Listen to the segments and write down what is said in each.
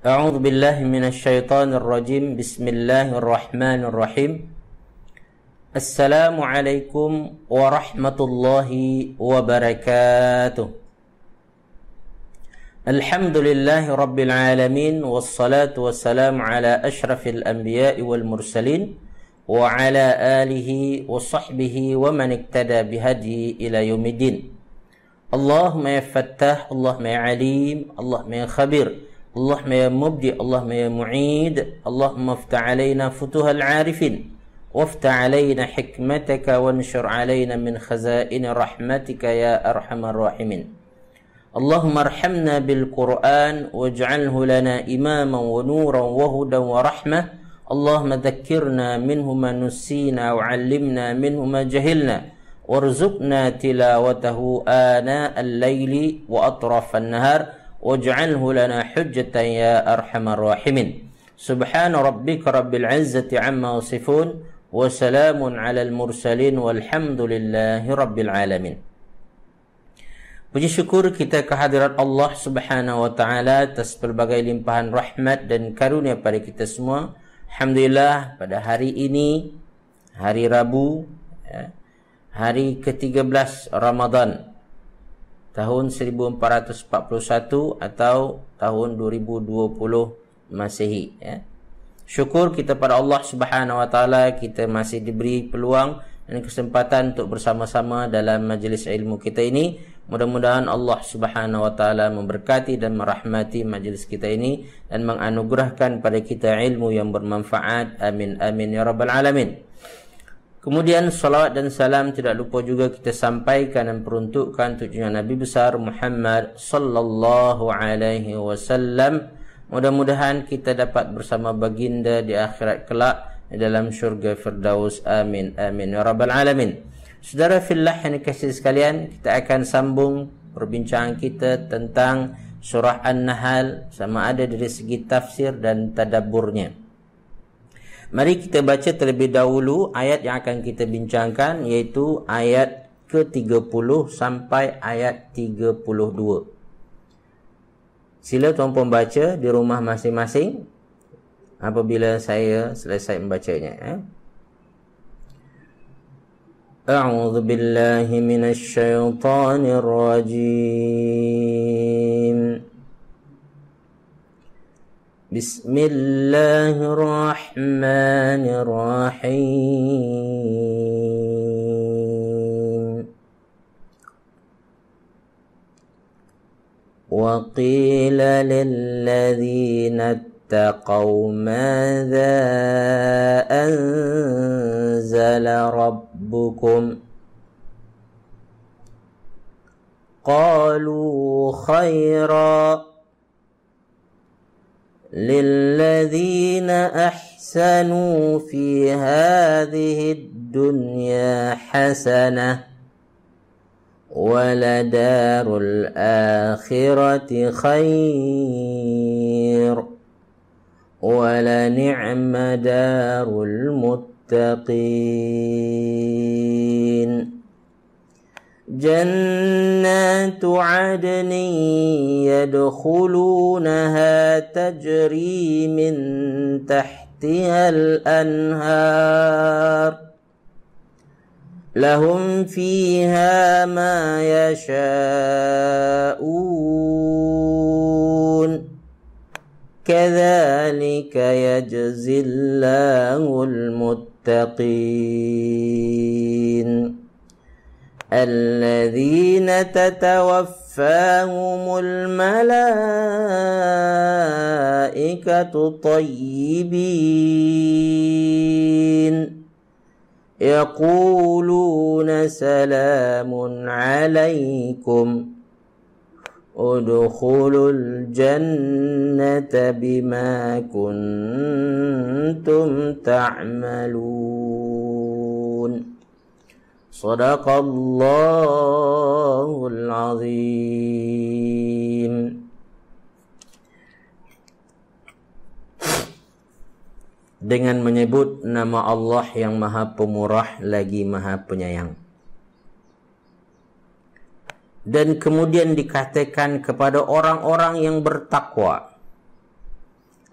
أعوذ بالله من الشيطان الرجيم. بسم الله الرحمن الرحيم. السلام عليكم ورحمة الله وبركاته. الحمد لله رب العالمين، والصلاة والسلام على أشرف الأنبياء والمرسلين وعلى آله وصحبه ومن اقتدى بهديه إلى يوم الدين. اللهم يا فتاح، اللهم يا عليم، اللهم يا خبير، اللهم يا مبدئ، اللهم يا معيد، اللهم افتح علينا فتوح العارفين، وافتح علينا حكمتك، وانشر علينا من خزائن رحمتك يا أرحم الراحمين. اللهم ارحمنا بالقرآن واجعله لنا إماما ونورا وهدى ورحمة. اللهم ذكرنا منه ما نسينا وعلمنا منه ما جهلنا، وارزقنا تلاوته آناء الليل وأطراف النهار، واجعله لنا حجة يا أرحم الراحمين. سبحان ربك رب العزة عما يصفون، وسلام على المرسلين، والحمد لله رب العالمين. Puji syukur kita kehadirat Allah Subhanahu wa taala atas berbagai limpahan rahmat dan karunia pada kita semua. Alhamdulillah, pada hari ini, hari Rabu, hari ke-13 Ramadan tahun 1441 atau tahun 2020 Masehi. Syukur kita pada Allah Subhanahu wa taala, kita masih diberi peluang dan kesempatan untuk bersama-sama dalam majlis ilmu kita ini. Mudah-mudahan Allah Subhanahu wa taala memberkati dan merahmati majlis kita ini dan menganugerahkan pada kita ilmu yang bermanfaat. Amin amin ya rabbal alamin. Kemudian salawat dan salam tidak lupa juga kita sampaikan dan peruntukkan untuk Nabi besar Muhammad sallallahu alaihi wasallam. Mudah-mudahan kita dapat bersama baginda di akhirat kelak di dalam syurga Firdaus. Amin amin ya rabbal alamin. Saudara fillah yang dikasihi sekalian, kita akan sambung perbincangan kita tentang surah An-Nahl, sama ada dari segi tafsir dan tadabburnya. Mari kita baca terlebih dahulu ayat yang akan kita bincangkan, yaitu ayat ke-30 sampai ayat 32. Sila tuan-puan baca di rumah masing-masing apabila saya selesai membacanya. A'udzu billahi minasy syaithanir rajim. Bismillahirrahmanirrahim. Wa qila lilladzina ittaqaw madza anzala rabbukum qalu khairan للذين أحسنوا في هذه الدنيا حسنة ولدار الآخرة خير ولنعم دار المتقين. جنات عدن يدخلونها تجري من تحتها الأنهار لهم فيها ما يشاءون كذلك يجزي الله المتقين. الذين تتوفاهم الملائكة طيبين يقولون سلام عليكم ادخلوا الجنة بما كنتم تعملون. Sadaqallahul azim. Dengan menyebut nama Allah yang Maha Pemurah lagi Maha Penyayang. Dan kemudian dikatakan kepada orang-orang yang bertakwa,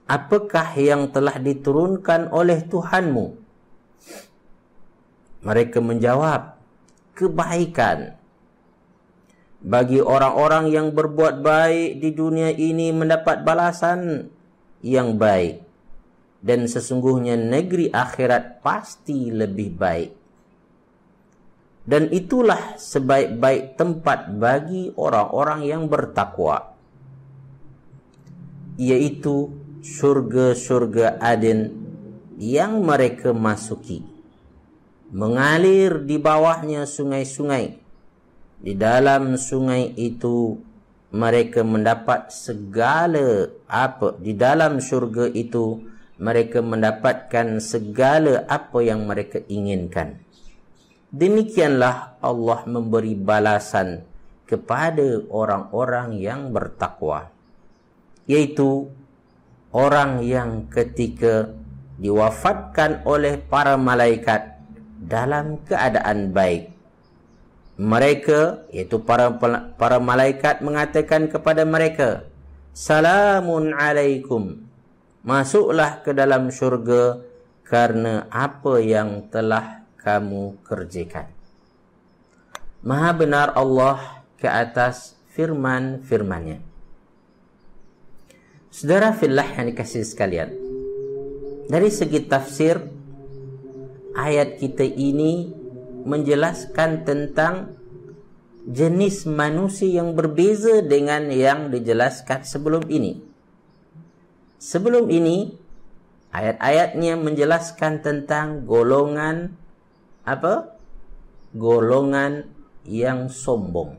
apakah yang telah diturunkan oleh Tuhanmu? Mereka menjawab, kebaikan. Bagi orang-orang yang berbuat baik di dunia ini mendapat balasan yang baik. Dan sesungguhnya negeri akhirat pasti lebih baik. Dan itulah sebaik-baik tempat bagi orang-orang yang bertakwa, yaitu surga-surga Aden yang mereka masuki. Mengalir di bawahnya sungai-sungai. Di dalam sungai itu mereka mendapat segala apa. Di dalam surga itu mereka mendapatkan segala apa yang mereka inginkan. Demikianlah Allah memberi balasan kepada orang-orang yang bertakwa, yaitu orang yang ketika diwafatkan oleh para malaikat dalam keadaan baik, mereka, yaitu para malaikat mengatakan kepada mereka, salamun alaikum, masuklah ke dalam syurga karena apa yang telah kamu kerjakan. Maha benar Allah ke atas firman-firmannya. Saudara fillah yang dikasihi sekalian, dari segi tafsir, ayat kita ini menjelaskan tentang jenis manusia yang berbeza dengan yang dijelaskan sebelum ini. Sebelum ini, ayat-ayatnya menjelaskan tentang golongan apa? Golongan yang sombong.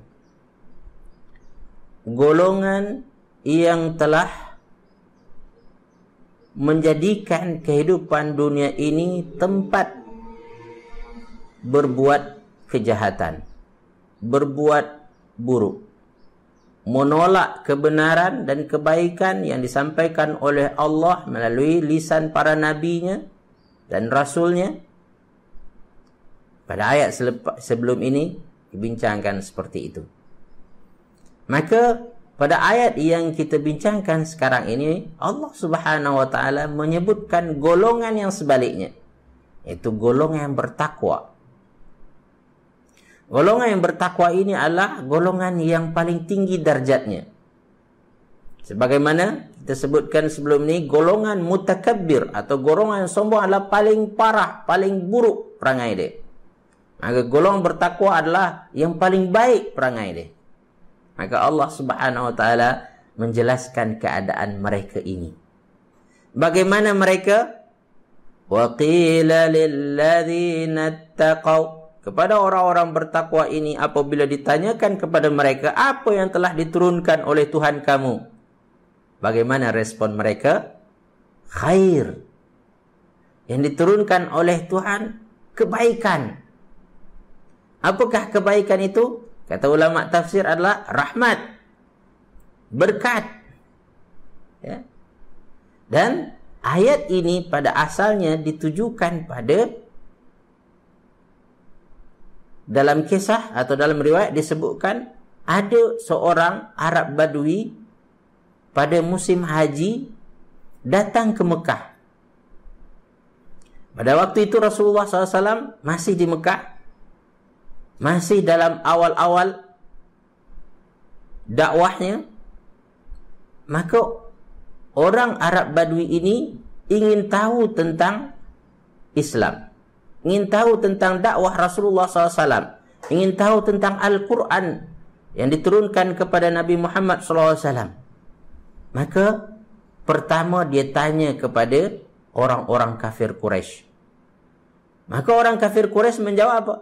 Golongan yang telah menjadikan kehidupan dunia ini tempat berbuat kejahatan, berbuat buruk, menolak kebenaran dan kebaikan yang disampaikan oleh Allah melalui lisan para nabinya dan rasulnya. Pada ayat sebelum ini dibincangkan seperti itu. Maka pada ayat yang kita bincangkan sekarang ini, Allah Subhanahu wa taala menyebutkan golongan yang sebaliknya, yaitu golongan yang bertakwa. Golongan yang bertakwa ini adalah golongan yang paling tinggi darjatnya. Sebagaimana kita sebutkan sebelum ini, golongan mutakabbir atau golongan yang sombong adalah paling parah, paling buruk perangai dia. Maka golongan bertakwa adalah yang paling baik perangai dia. Maka Allah Subhanahu wa taala menjelaskan keadaan mereka ini. Bagaimana mereka? Wa qila lil ladzina taqaw, kepada orang-orang bertakwa ini apabila ditanyakan kepada mereka apa yang telah diturunkan oleh Tuhan kamu, bagaimana respon mereka? Khair. Yang diturunkan oleh Tuhan kebaikan. Apakah kebaikan itu? Kata ulama tafsir adalah rahmat, berkat. Ya. Dan ayat ini pada asalnya ditujukan pada, dalam kisah atau dalam riwayat disebutkan ada seorang Arab Badui pada musim haji datang ke Mekah. Pada waktu itu Rasulullah SAW masih di Mekah, masih dalam awal-awal dakwahnya. Maka orang Arab Badui ini ingin tahu tentang Islam, ingin tahu tentang dakwah Rasulullah SAW, ingin tahu tentang Al-Quran yang diturunkan kepada Nabi Muhammad SAW. Maka pertama dia tanya kepada orang-orang kafir Quraisy. Maka orang kafir Quraisy menjawab apa?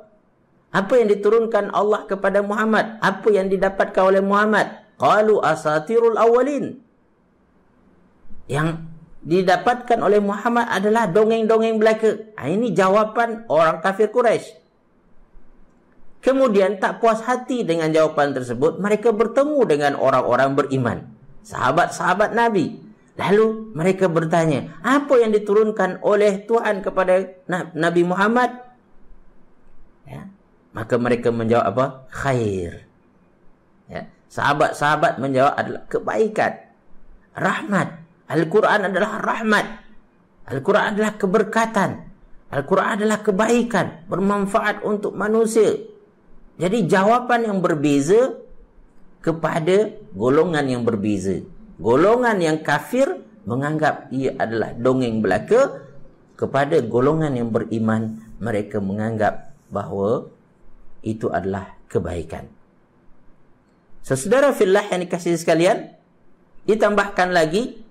Apa yang diturunkan Allah kepada Muhammad? Apa yang didapatkan oleh Muhammad? Qalu asatirul awwalin. Yang didapatkan oleh Muhammad adalah dongeng-dongeng belaka. Ini jawaban orang kafir Quraisy. Kemudian tak puas hati dengan jawapan tersebut, mereka bertemu dengan orang-orang beriman, sahabat-sahabat Nabi. Lalu mereka bertanya, apa yang diturunkan oleh Tuhan kepada Nabi Muhammad? Ya. Maka mereka menjawab apa? Khair. Ya. Sahabat-sahabat menjawab adalah kebaikan, rahmat. Al-Quran adalah rahmat. Al-Quran adalah keberkatan. Al-Quran adalah kebaikan, bermanfaat untuk manusia. Jadi jawapan yang berbeza kepada golongan yang berbeza. Golongan yang kafir menganggap ia adalah dongeng belaka. Kepada golongan yang beriman, mereka menganggap bahawa itu adalah kebaikan. Saudara fillah yang dikasihi sekalian, ditambahkan lagi,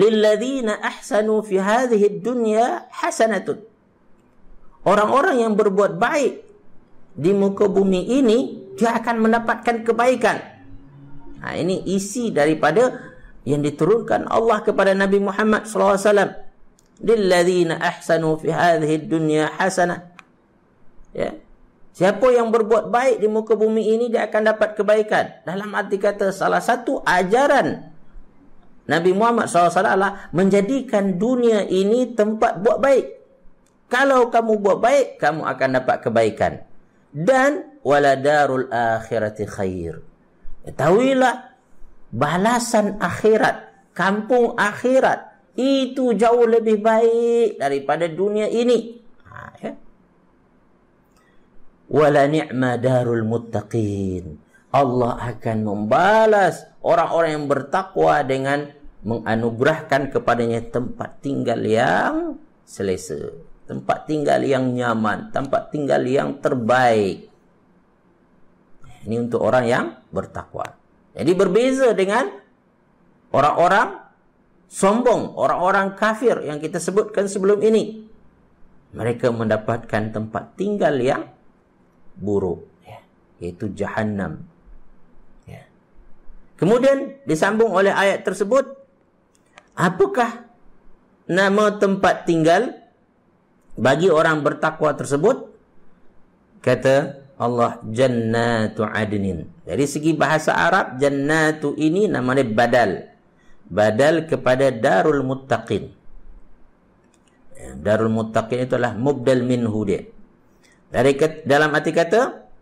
lilladzina ahsanu fi hadhihi dunya hasanatun. Orang-orang yang berbuat baik di muka bumi ini, dia akan mendapatkan kebaikan. Ini isi daripada yang diturunkan Allah kepada Nabi Muhammad SAW. Lilladzina ahsanu fi hadhihi dunya hasanah. Ya. Siapa yang berbuat baik di muka bumi ini, dia akan dapat kebaikan. Dalam arti kata, salah satu ajaran Nabi Muhammad SAW adalah menjadikan dunia ini tempat buat baik. Kalau kamu buat baik, kamu akan dapat kebaikan. Dan waladarul akhirati khair. Ketahuilah, balasan akhirat, kampung akhirat, itu jauh lebih baik daripada dunia ini. Ya. Wala ni'ma darul muttaqin. Allah akan membalas orang-orang yang bertakwa dengan menganugerahkan kepadanya tempat tinggal yang selesa, tempat tinggal yang nyaman, tempat tinggal yang terbaik. Ini untuk orang yang bertakwa. Jadi berbeza dengan orang-orang sombong, orang-orang kafir yang kita sebutkan sebelum ini. Mereka mendapatkan tempat tinggal yang buruk, yaitu Jahannam. Kemudian disambung oleh ayat tersebut, apakah nama tempat tinggal bagi orang bertakwa tersebut? Kata Allah, Jannatu Adnin. Dari segi bahasa Arab, Jannatu ini namanya badal. Badal kepada Darul Muttaqin. Darul Muttaqin itu adalah mubdal minhu dia. Dalam arti kata,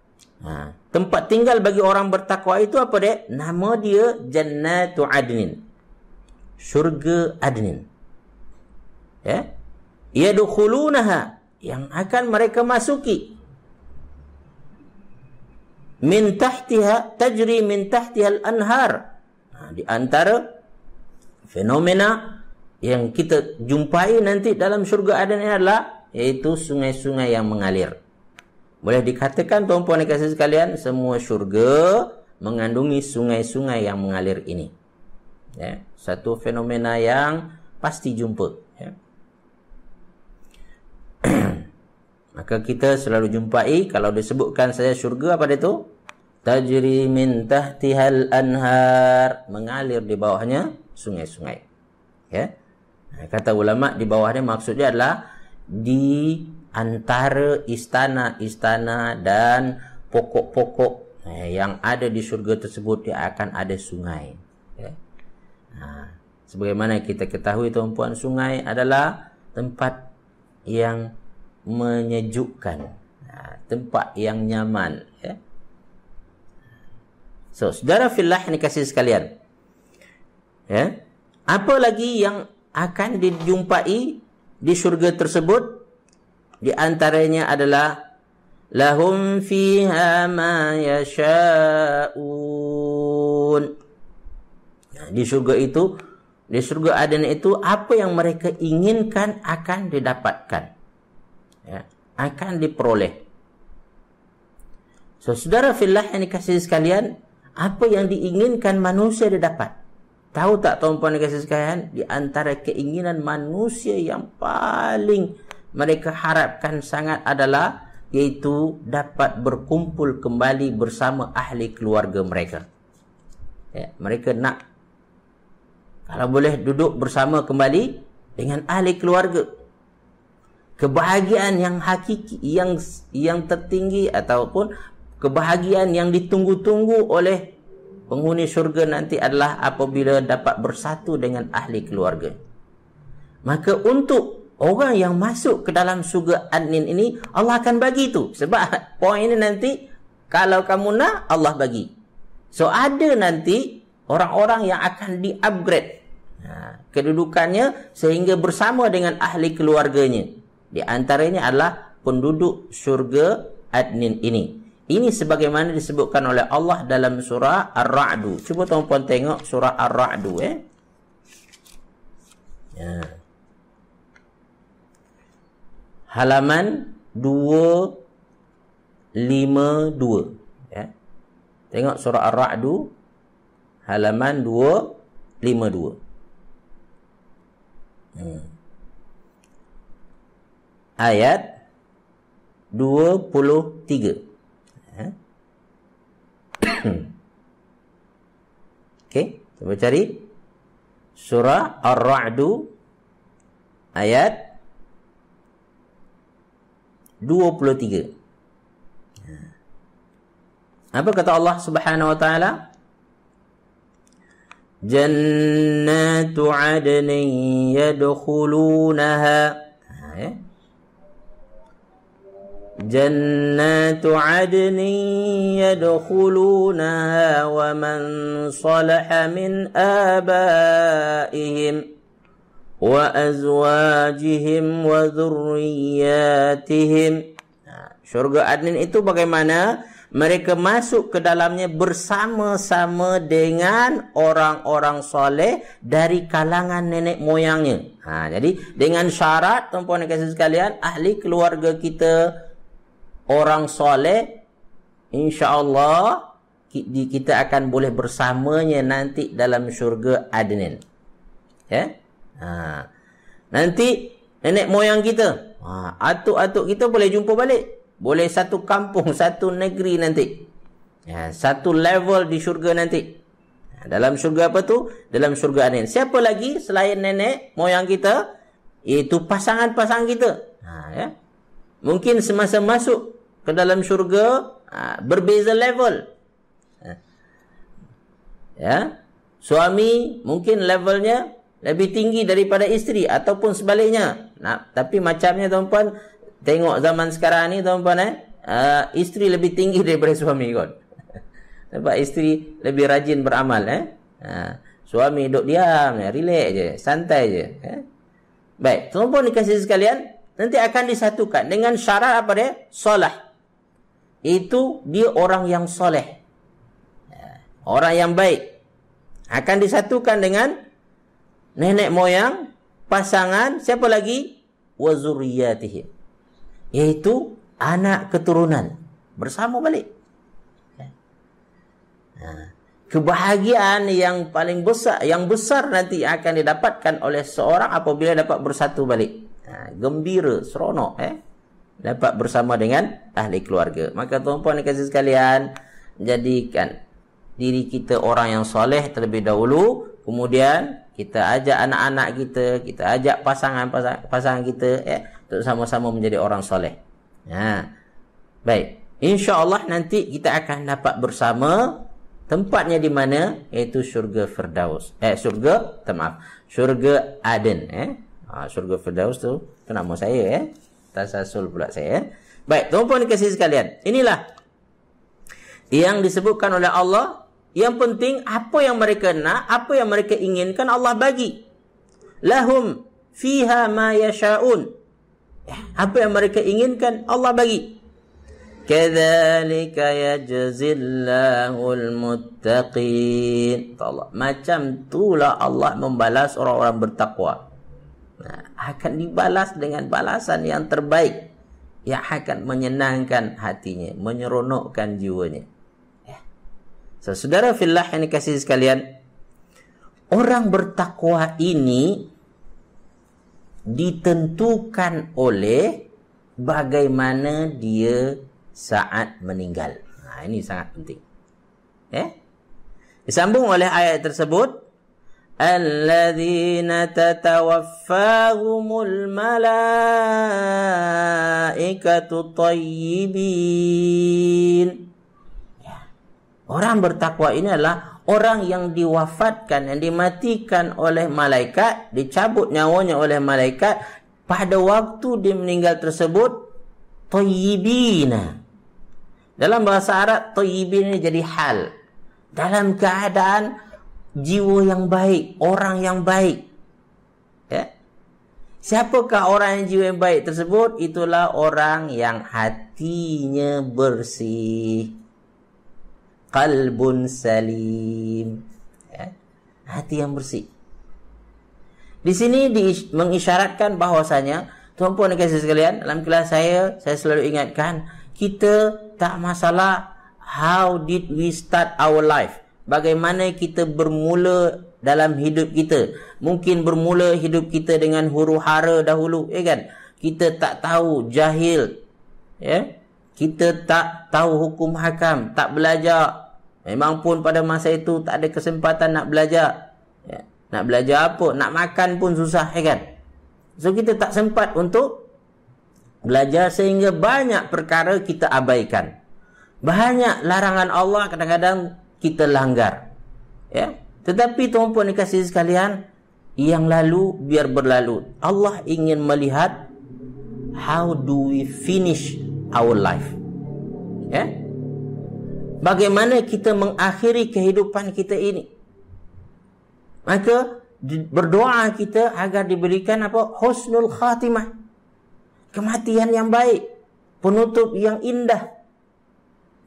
tempat tinggal bagi orang bertakwa itu apa dia? Nama dia Jannatu Adnin. Syurga Adnin. Ya. Yadkhulunaha, yang akan mereka masuki. Min tahtiha, tajri min tahtiha al-anhar. Di antara fenomena yang kita jumpai nanti dalam syurga Aden ini adalah yaitu sungai-sungai yang mengalir. Boleh dikatakan tuan-puan dan kasih sekalian, semua syurga mengandungi sungai-sungai yang mengalir ini. Ya, satu fenomena yang pasti jumpa. Ya. Maka kita selalu jumpai, kalau disebutkan saya syurga, apa itu? Tajri min tahtihal anhar, mengalir di bawahnya sungai-sungai. Ya. Kata ulama, di bawahnya maksudnya adalah di antara istana-istana dan pokok-pokok yang ada di syurga tersebut, dia akan ada sungai. Ya. Sebagaimana kita ketahui tuan-puan, sungai adalah tempat yang menyejukkan, tempat yang nyaman. Ya. So, saudara fillah ini kasih sekalian, ya, apa lagi yang akan dijumpai di syurga tersebut? Di antaranya adalah lahum fiha ma yasha'un. Di syurga itu, di syurga Aden itu, apa yang mereka inginkan akan didapatkan. Ya, akan diperoleh. So, saudara fillah yang dikasihi sekalian, apa yang diinginkan manusia didapat. Tahu tak tuan-puan dan kasih sekalian, di antara keinginan manusia yang paling mereka harapkan sangat adalah yaitu dapat berkumpul kembali bersama ahli keluarga mereka. Ya, mereka nak, kalau boleh, duduk bersama kembali dengan ahli keluarga. Kebahagiaan yang hakiki, yang tertinggi, ataupun kebahagiaan yang ditunggu-tunggu oleh penghuni syurga nanti adalah apabila dapat bersatu dengan ahli keluarga. Maka untuk orang yang masuk ke dalam syurga Adnin ini, Allah akan bagi itu. Sebab poin ini nanti, kalau kamu nak, Allah bagi. So, ada nanti orang-orang yang akan di-upgrade. Kedudukannya sehingga bersama dengan ahli keluarganya. Di antaranya adalah penduduk syurga adnin ini. Ini sebagaimana disebutkan oleh Allah dalam surah Ar-Ra'du. Cuba tuan-puan tengok surah Ar-Ra'du. Halaman 252. Tengok surah Ar-Ra'du halaman 252. Ayat 23. Okey, cuba cari surah Ar-Ra'du ayat 23. Apa kata Allah Subhanahu wa taala? Jannatu 'adnin yadkhulunaha. Jannatu 'adnin yadkhulunaha wa man salaha min abaihim wa azwajihim wa dhurriyyatihim. Syurga adnin itu bagaimana? Mereka masuk ke dalamnya bersama-sama dengan orang-orang soleh dari kalangan nenek moyangnya. Jadi dengan syarat, tuan-puan dan kasih sekalian, ahli keluarga kita orang soleh, insya-Allah kita akan boleh bersamanya nanti dalam syurga adnin. Nanti nenek moyang kita, atuk-atuk kita boleh jumpa balik. Boleh satu kampung, satu negeri nanti. Satu level di syurga nanti. Dalam syurga apa tu? Dalam syurga adnin. Siapa lagi selain nenek moyang kita? Itu pasangan-pasangan kita. Mungkin semasa masuk ke dalam syurga berbeza level. Suami mungkin levelnya lebih tinggi daripada isteri ataupun sebaliknya. Tapi macamnya tuan-puan, tengok zaman sekarang ni tuan-puan, isteri lebih tinggi daripada suami kot. Sebab isteri lebih rajin beramal. Suami duduk diam, relax je, santai je. Baik, tuan-puan dikasih sekalian, nanti akan disatukan dengan syarat apa dia? Solah. Itu dia orang yang soleh, orang yang baik. Akan disatukan dengan nenek moyang, pasangan, siapa lagi? Wa zurriyatihim, yaitu anak keturunan bersama balik. Kebahagiaan yang paling besar, yang besar nanti akan didapatkan oleh seorang apabila dapat bersatu balik. Gembira, seronok, dapat bersama dengan ahli keluarga. Maka tuan-puan dan kasih sekalian, jadikan diri kita orang yang soleh terlebih dahulu, kemudian kita ajak anak-anak kita ajak pasangan kita, untuk sama-sama menjadi orang soleh. Baik, insya-Allah nanti kita akan dapat bersama. Tempatnya di mana? Iaitu syurga Firdaus. Syurga Aden. Syurga Firdaus tu nama saya. Tasasul pula saya. Baik, tuan-puan dikasihi sekalian, inilah yang disebutkan oleh Allah. Yang penting apa yang mereka nak, apa yang mereka inginkan, Allah bagi. Lahum fiha ma yasha'un. Apa yang mereka inginkan, Allah bagi. Kadzalika yajzillahul muttaqin. Allah, macam itulah Allah membalas orang-orang bertakwa. Akan dibalas dengan balasan yang terbaik, yang akan menyenangkan hatinya, menyeronokkan jiwanya. Saudara fillah yang dikasihi sekalian, orang bertakwa ini ditentukan oleh bagaimana dia saat meninggal. Ini sangat penting. Disambung oleh ayat tersebut, alladzina tatawaffahumul malaikatu thayyibin. Orang bertakwa ini adalah orang yang diwafatkan, yang dimatikan oleh malaikat, dicabut nyawanya oleh malaikat pada waktu dia meninggal tersebut, thayyibina. Dalam bahasa Arab, thayyibin ini jadi hal. Dalam keadaan jiwa yang baik, orang yang baik. Ya. Siapakah orang yang jiwa yang baik tersebut? Itulah orang yang hatinya bersih. Qalbun salim. Ya. Hati yang bersih. Di sini mengisyaratkan bahwasanya, tuan-puan dan kasih sekalian, dalam kelas saya selalu ingatkan, kita tak masalah how did we start our life. Bagaimana kita bermula dalam hidup kita. Mungkin bermula hidup kita dengan huru-hara dahulu, kan? Kita tak tahu, jahil. Ya? Kita tak tahu hukum hakam, tak belajar. Memang pun pada masa itu tak ada kesempatan nak belajar. Ya? Nak belajar apa? Nak makan pun susah, kan? So kita tak sempat untuk belajar, sehingga banyak perkara kita abaikan. Banyak larangan Allah kadang-kadang kita langgar. Ya? Tetapi tuan-puan dikasihi sekalian, yang lalu biar berlalu. Allah ingin melihat how do we finish our life. Ya? Bagaimana kita mengakhiri kehidupan kita ini. Maka berdoa kita agar diberikan apa? Husnul khatimah. Kematian yang baik, penutup yang indah.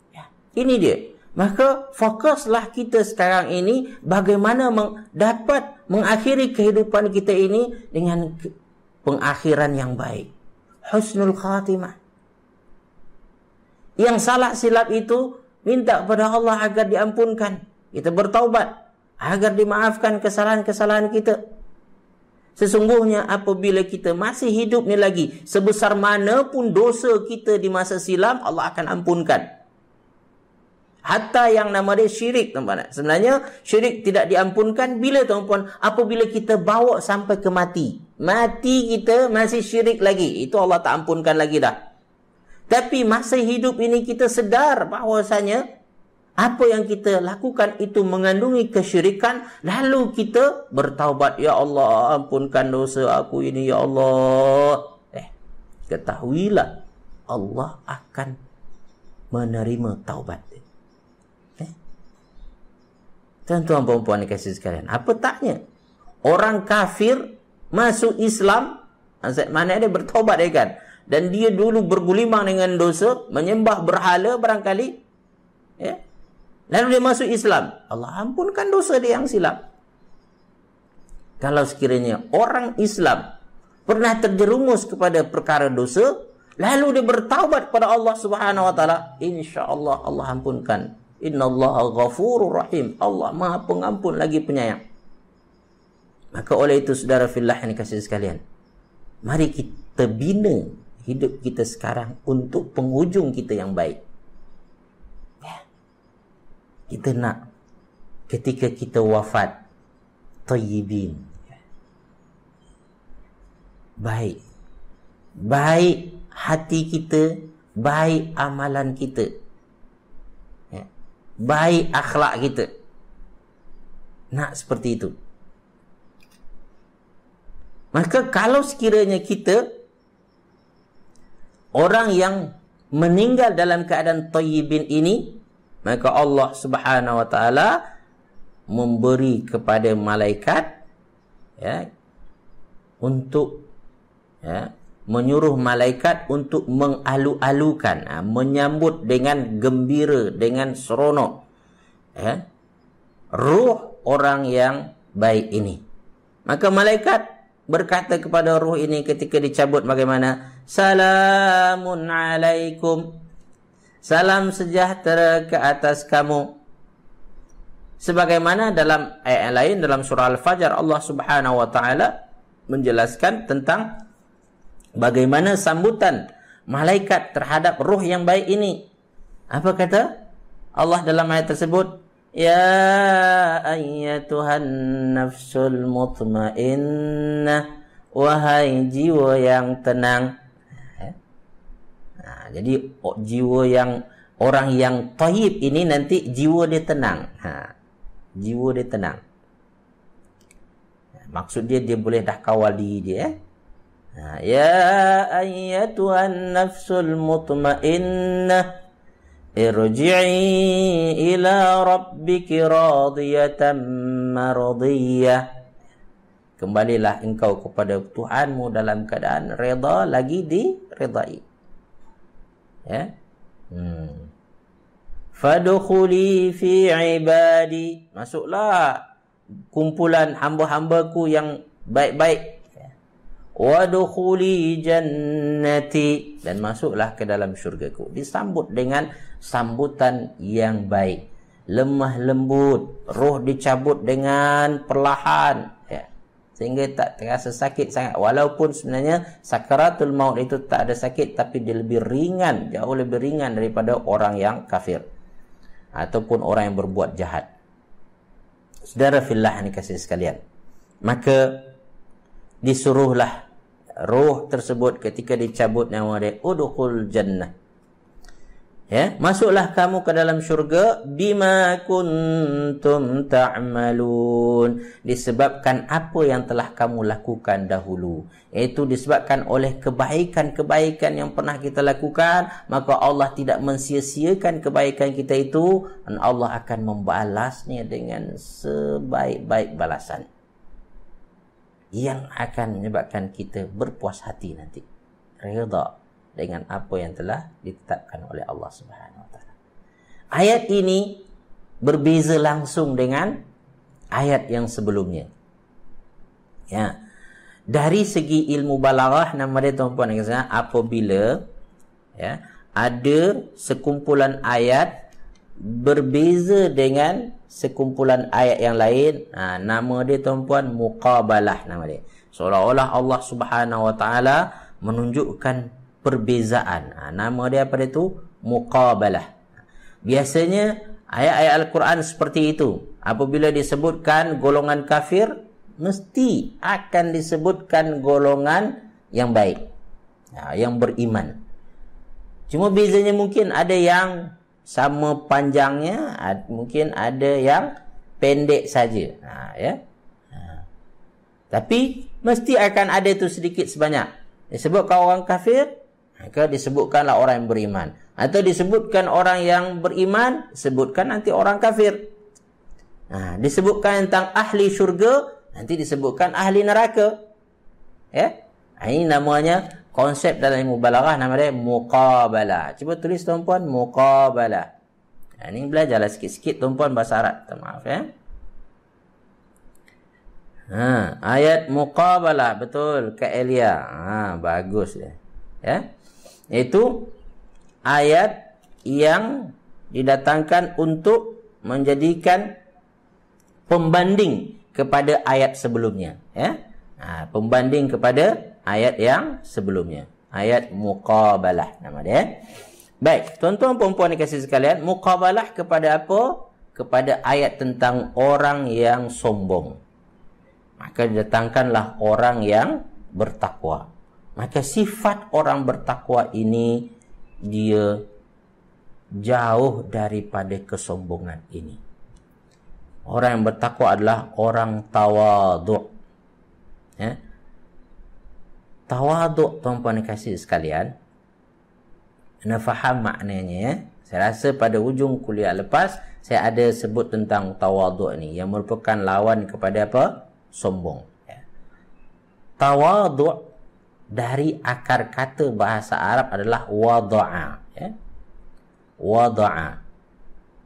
Ya, ini dia. Maka fokuslah kita sekarang ini bagaimana dapat mengakhiri kehidupan kita ini dengan pengakhiran yang baik. Husnul khatimah. Yang salah silap itu minta kepada Allah agar diampunkan. Kita bertaubat agar dimaafkan kesalahan-kesalahan kita. Sesungguhnya apabila kita masih hidup ni lagi, sebesar mana pun dosa kita di masa silam, Allah akan ampunkan. Hatta yang nama dia syirik, tuan-puan. Sebenarnya syirik tidak diampunkan bila, tuan-puan, apabila kita bawa sampai ke mati. Mati kita masih syirik lagi, itu Allah tak ampunkan lagi dah. Tapi masa hidup ini kita sedar bahawasanya apa yang kita lakukan itu mengandungi kesyirikan, lalu kita bertaubat, ya Allah ampunkan dosa aku ini ya Allah. Ketahuilah Allah akan menerima taubat. Tuan-tuan perempuan dikasih sekalian, apa taknya orang kafir masuk Islam, mana dia bertaubat, kan? Dan dia dulu bergulimang dengan dosa, menyembah berhala barangkali, ya. Lalu dia masuk Islam, Allah ampunkan dosa dia yang silap. Kalau sekiranya orang Islam pernah terjerumus kepada perkara dosa, lalu dia bertaubat kepada Allah Subhanahu wa taala, insya-Allah Allah ampunkan. Innallaha ghafurur rahim. Allah Maha Pengampun lagi penyayang. Maka oleh itu saudara fillah yang dikasihi sekalian, mari kita bina hidup kita sekarang untuk penghujung kita yang baik. Kita nak ketika kita wafat tayyibin. Baik. Baik hati kita, baik amalan kita. Baik akhlak kita. Nak seperti itu. Maka kalau sekiranya kita orang yang meninggal dalam keadaan tayyibin ini, maka Allah Subhanahu wa taala memberi kepada malaikat, ya, untuk, ya, menyuruh malaikat untuk mengalu-alukan, menyambut dengan gembira, dengan seronok, ya, ruh orang yang baik ini. Maka malaikat berkata kepada ruh ini ketika dicabut bagaimana? Salamun alaikum. Salam sejahtera ke atas kamu. Sebagaimana dalam ayat lain dalam surah Al-Fajr, Allah Subhanahu wa taala menjelaskan tentang bagaimana sambutan malaikat terhadap ruh yang baik ini. Apa kata Allah dalam ayat tersebut? Ya ayyatuhan nafsul mutmainnah, wahai jiwa yang tenang. Jadi jiwa yang orang yang tayyib ini nanti jiwa dia tenang. Jiwa dia tenang. Maksud dia boleh dah kawal diri dia. Ya ayyatuhan nafsul mutmainnah, irji'i ila rabbiki radiyatan mardiyah. Kembalilah engkau kepada Tuhanmu dalam keadaan redha lagi diredai. Ya. Fadkhuli fi ibadi. Masuklah kumpulan hamba-hambaku yang baik-baik. Wadkhuli jannati, dan masuklah ke dalam syurgaku. Disambut dengan sambutan yang baik, lemah lembut, roh dicabut dengan perlahan, ya, sehingga tak terasa sakit sangat. Walaupun sebenarnya sakaratul maut itu tak ada sakit, tapi dia lebih ringan, jauh lebih ringan daripada orang yang kafir ataupun orang yang berbuat jahat. Saudara fillah ni kasih sekalian, maka disuruhlah roh tersebut ketika dicabut nyawa dia, udkhul jannah, ya, masuklah kamu ke dalam syurga, bima kuntum ta'malun, disebabkan apa yang telah kamu lakukan dahulu, iaitu disebabkan oleh kebaikan-kebaikan yang pernah kita lakukan, maka Allah tidak mensia-siakan kebaikan kita itu, dan Allah akan membalasnya dengan sebaik-baik balasan yang akan menyebabkan kita berpuas hati nanti, redha dengan apa yang telah ditetapkan oleh Allah Subhanahu Wa Taala. Ayat ini berbeza langsung dengan ayat yang sebelumnya. Ya, dari segi ilmu balaghah, nama dia tuan-puan dan puan, apabila ya ada sekumpulan ayat berbeza dengan sekumpulan ayat yang lain, nama dia tuan-puan muqabalah, nama dia. Seolah-olah Allah Subhanahu Wa Taala menunjukkan perbezaan. Nama dia apa dia tu? Muqabalah. Biasanya ayat-ayat Al-Quran seperti itu. Apabila disebutkan golongan kafir, mesti akan disebutkan golongan yang baik, yang beriman. Cuma bezanya mungkin ada yang sama panjangnya, mungkin ada yang pendek saja. Ya. Tapi mesti akan ada tu sedikit sebanyak. Disebutkan orang kafir, maka disebutkanlah orang yang beriman. Atau disebutkan orang yang beriman, sebutkan nanti orang kafir. Disebutkan tentang ahli syurga, nanti disebutkan ahli neraka. Ya? Ini namanya konsep dalam ilmu balaghah, nama dia muqabalah. Cuba tulis tuan-puan, muqabalah. Ini belajarlah sikit-sikit tuan-puan bahasa Arab. Maaf ya. Ayat muqabalah, betul Kak Elia. Bagus ya. Ya. Itu ayat yang didatangkan untuk menjadikan pembanding kepada ayat sebelumnya, ya. Pembanding kepada ayat yang sebelumnya. Ayat muqabalah nama dia. Baik, tuan-tuan puan-puan dikasih sekalian, muqabalah kepada apa? Kepada ayat tentang orang yang sombong. Maka didatangkanlah orang yang bertakwa. Maka sifat orang bertakwa ini, dia jauh daripada kesombongan ini. Orang yang bertakwa adalah orang tawaduk. Ya. Tawaduk, tuan-puan dikasih sekalian, anda faham maknanya ya. Saya rasa pada hujung kuliah lepas saya ada sebut tentang tawaduk ni, yang merupakan lawan kepada apa? Sombong. Ya. Tawaduk dari akar kata bahasa Arab adalah wada'a, ya. Wada'a.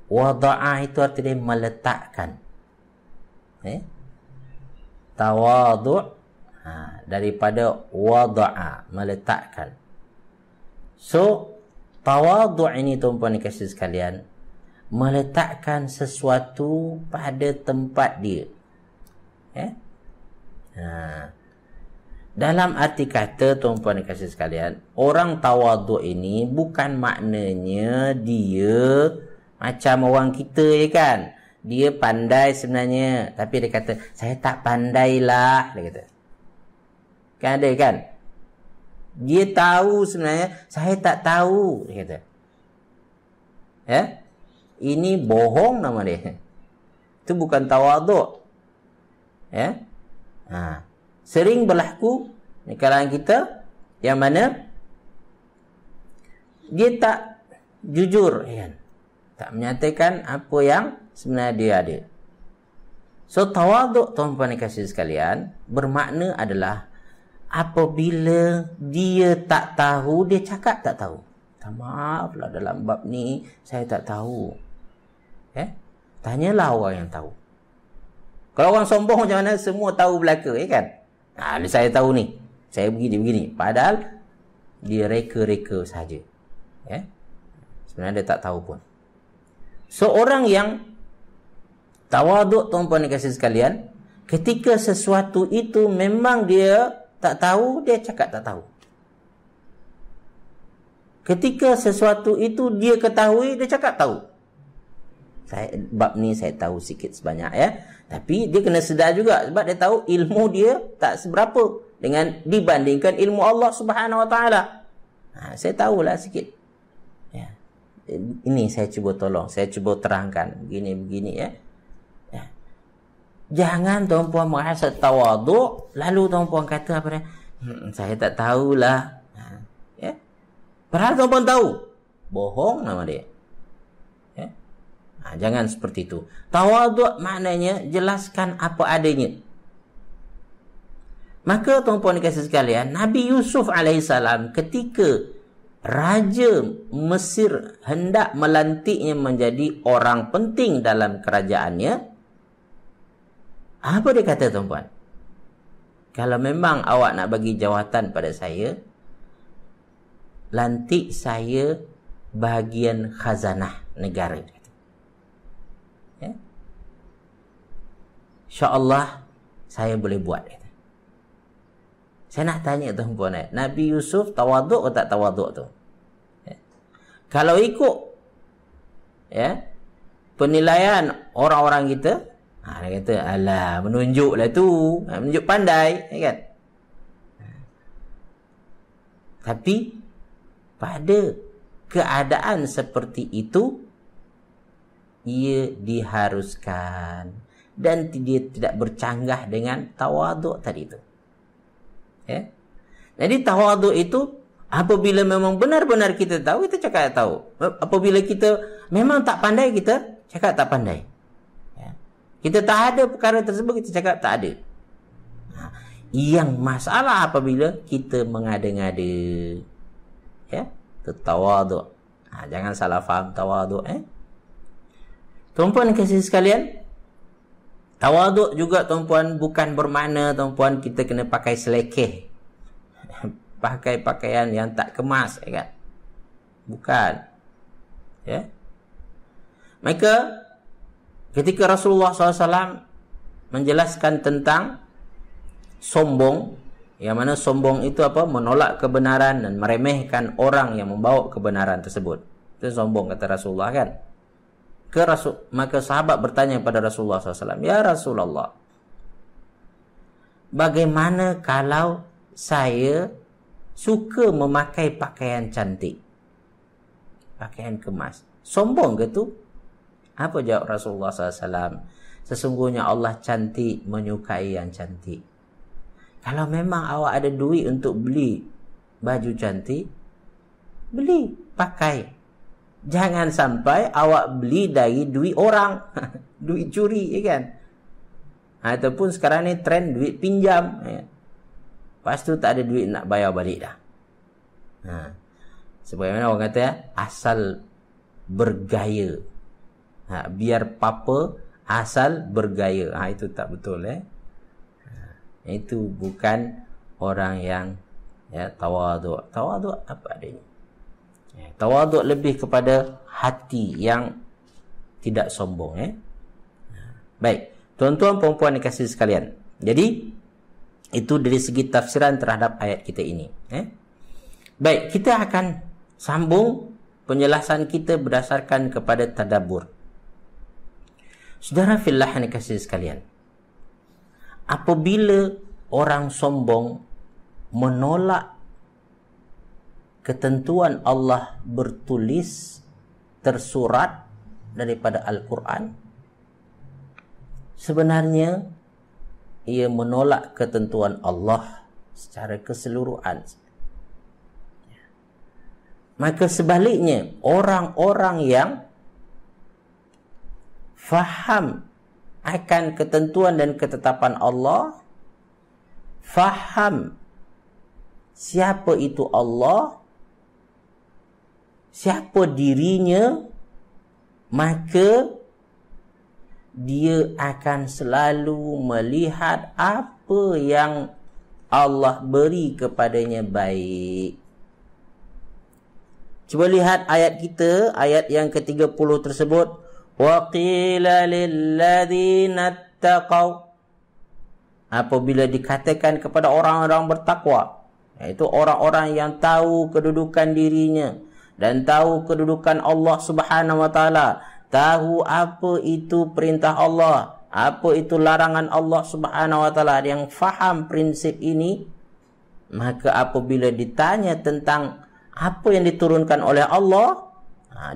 Wada'a itu artinya meletakkan. Tawaduk daripada wada'a, meletakkan. So tawaduk ini tuan-puan dikasih sekalian, meletakkan sesuatu pada tempat dia. Dalam arti kata tuan-puan dikasih sekalian, orang tawaduk ini bukan maknanya dia macam orang kita je kan. Dia pandai sebenarnya, tapi dia kata saya tak pandailah, dia kata. Kan ada kan? Dia tahu sebenarnya, saya tak tahu, dia kata. Ya? Ini bohong nama dia. Itu bukan tawaduk. Ya? Sering berlaku di kalangan kita yang mana dia jujur, kan? Tak menyatakan apa yang sebenarnya dia ada. So tawaduk, tuan-tuan yang kasih sekalian, bermakna adalah apabila dia tak tahu, dia cakap tak tahu. Maaf lah, dalam bab ni saya tak tahu. Tanyalah orang yang tahu. Kalau orang sombong macam mana, semua tahu belaka, kan? Saya tahu ni, saya begini. Padahal dia reka-reka saja. Sebenarnya dia tak tahu pun. So orang yang tawaduk, tuan-tuan dikasih sekalian, ketika sesuatu itu memang dia tak tahu, dia cakap tak tahu. Ketika sesuatu itu dia ketahui, dia cakap tahu. Bab ni saya tahu sikit sebanyak, tapi dia kena sedar juga, sebab dia tahu ilmu dia tak seberapa dengan dibandingkan ilmu Allah Subhanahu Wa Taala. Saya tahulah sikit. Ini saya cuba tolong, saya cuba terangkan begini. Jangan tuan-puan merasa tawaduk, lalu tuan-puan kata apa dia? Saya tak tahulah. Padahal tuan-puan tahu. Bohong nama dia. Jangan seperti itu. Tawaduk maknanya jelaskan apa adanya. Maka tuan-puan dikasih sekalian, Nabi Yusuf alaihissalam ketika Raja Mesir hendak melantiknya menjadi orang penting dalam kerajaannya, apa dia kata tuan-puan? Kalau memang awak nak bagi jawatan pada saya, lantik saya bahagian khazanah negara. InsyaAllah saya boleh buat. Saya nak tanya tuan-puan, Nabi Yusuf tawaduk atau tak tawaduk tu? Kalau ikut penilaian orang-orang kita, dia kata, alah, menunjuklah tu, menunjuk pandai, kan? Tapi pada keadaan seperti itu, ia diharuskan dan dia tidak bercanggah dengan tawaduk tadi itu. Jadi tawaduk itu apabila memang benar-benar kita tahu, kita cakap tahu. Apabila kita memang tak pandai, kita cakap tak pandai. Kita tak ada perkara tersebut, kita cakap tak ada. Yang masalah apabila kita mengada-ngada. Itu tawaduk. Jangan salah faham tawaduk. Tuan-puan kasih sekalian, tawaduk juga tuan-puan bukan bermakna tuan-puan kita kena pakai selekeh. Pakai pakaian yang tak kemas, kan? Bukan. Maka ketika Rasulullah SAW menjelaskan tentang sombong, yang mana sombong itu apa? Menolak kebenaran dan meremehkan orang yang membawa kebenaran tersebut. Itu sombong, kata Rasulullah, kan? Maka sahabat bertanya kepada Rasulullah SAW, ya Rasulullah, bagaimana kalau saya suka memakai pakaian cantik, pakaian kemas, sombong ke tu? Apa jawab Rasulullah SAW? Sesungguhnya Allah cantik, menyukai yang cantik. Kalau memang awak ada duit untuk beli baju cantik, beli, pakai. Jangan sampai awak beli dari duit orang, duit curi, kan? Ataupun sekarang ni trend duit pinjam. Lepas tu tak ada duit nak bayar balik dah. Sebagaimana orang kata, asal bergaya. Biar papa, asal bergaya. Itu tak betul. Itu bukan orang yang tawaduk. Tawaduk apa adanya. Tawaduk lebih kepada hati yang tidak sombong. Baik, tuan-tuan perempuan dikasih sekalian. Jadi itu dari segi tafsiran terhadap ayat kita ini. Baik, kita akan sambung penjelasan kita berdasarkan kepada tadabbur. Saudara fillah yang dikasih sekalian, apabila orang sombong menolak ketentuan Allah bertulis tersurat daripada Al-Quran, sebenarnya ia menolak ketentuan Allah secara keseluruhan. Maka sebaliknya, orang-orang yang faham akan ketentuan dan ketetapan Allah, faham siapa itu Allah, siapa dirinya, maka dia akan selalu melihat apa yang Allah beri kepadanya baik. Cuba lihat ayat kita, ayat yang ke-30 tersebut. Wa qila lilladzina taqaw. Apabila dikatakan kepada orang-orang bertakwa, iaitu orang-orang yang tahu kedudukan dirinya dan tahu kedudukan Allah Subhanahu wa taala, tahu apa itu perintah Allah, apa itu larangan Allah Subhanahu wa taala, yang faham prinsip ini, maka apabila ditanya tentang apa yang diturunkan oleh Allah,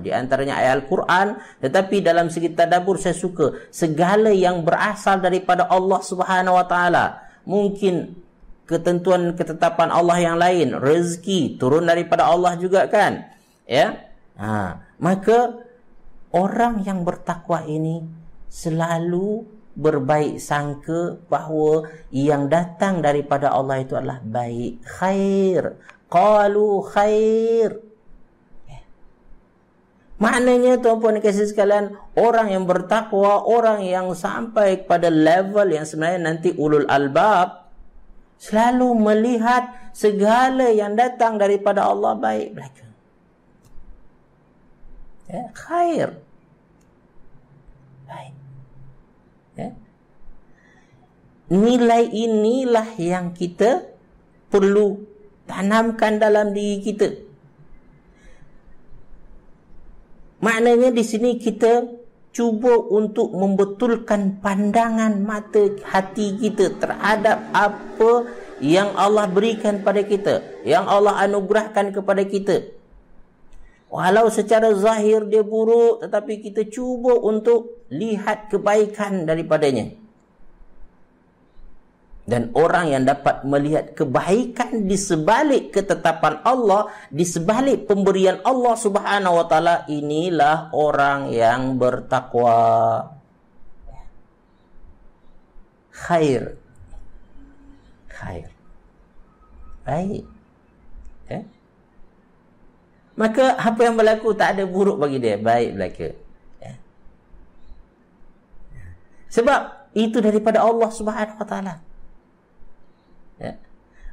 di antaranya ayat Al-Quran, tetapi dalam segi tadabbur saya suka segala yang berasal daripada Allah Subhanahu wa taala. Mungkin ketentuan ketetapan Allah yang lain, rezeki turun daripada Allah juga kan? Ya. Maka orang yang bertakwa ini selalu berbaik sangka bahawa yang datang daripada Allah itu adalah baik, khair. Qalu khair. Maknanya tuan-puan dan kasih sekalian, orang yang bertakwa, orang yang sampai kepada level yang sebenarnya nanti ulul albab, selalu melihat segala yang datang daripada Allah baik belaka. Ya, khair. Baik. Ya. Nilai inilah yang kita perlu tanamkan dalam diri kita. Maknanya di sini kita cuba untuk membetulkan pandangan mata hati kita terhadap apa yang Allah berikan pada kita, yang Allah anugerahkan kepada kita. Walau secara zahir dia buruk, tetapi kita cuba untuk lihat kebaikan daripadanya. Dan orang yang dapat melihat kebaikan di sebalik ketetapan Allah, di sebalik pemberian Allah Subhanahu wa taala, inilah orang yang bertakwa. Khair. Khair. Baik. Ya. Maka apa yang berlaku tak ada buruk bagi dia, baik berlaku. Ya. Sebab itu daripada Allah Subhanahu wa taala. Ya.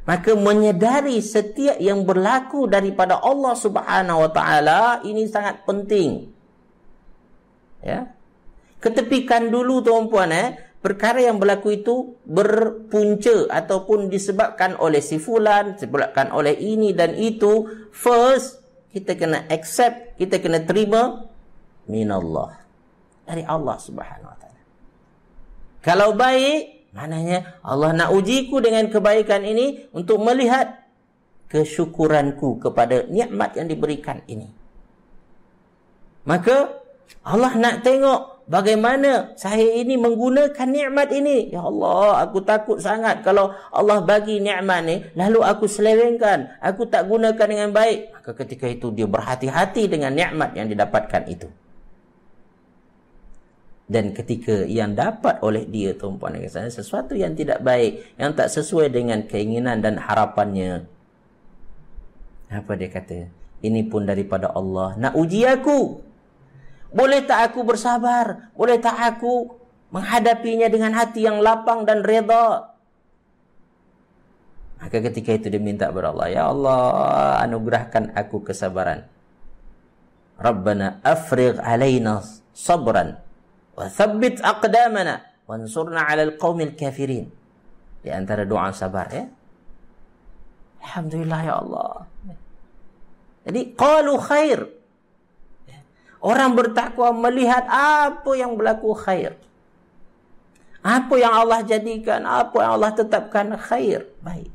Maka menyedari setiap yang berlaku daripada Allah Subhanahu wa taala ini sangat penting. Ya. Ketepikan dulu tuan-puan, perkara yang berlaku itu berpunca ataupun disebabkan oleh si fulan, disebabkan oleh ini dan itu. First, kita kena accept, kita kena terima minallah, dari Allah Subhanahu wa taala. Kalau baik, maknanya Allah nak ujiku dengan kebaikan ini untuk melihat kesyukuranku kepada nikmat yang diberikan ini. Maka Allah nak tengok bagaimana saya ini menggunakan nikmat ini. Ya Allah, aku takut sangat kalau Allah bagi nikmat ni lalu aku selewengkan, aku tak gunakan dengan baik. Maka ketika itu dia berhati-hati dengan nikmat yang didapatkan itu. Dan ketika yang dapat oleh dia, tuan-puan dan puan, sesuatu yang tidak baik, yang tak sesuai dengan keinginan dan harapannya, apa dia kata? Ini pun daripada Allah, nak uji aku. Boleh tak aku bersabar? Boleh tak aku menghadapinya dengan hati yang lapang dan reda? Maka ketika itu dia minta kepada Allah, ya Allah, anugerahkan aku kesabaran. Rabbana afrigh alaina sabran wa thabbit aqdamana wansurna 'alal qaumil kafirin. Di antara doa sabar, ya. Alhamdulillah ya Allah. Jadi qalu khair. Orang bertakwa melihat apa yang berlaku khair. Apa yang Allah jadikan, apa yang Allah tetapkan khair, baik.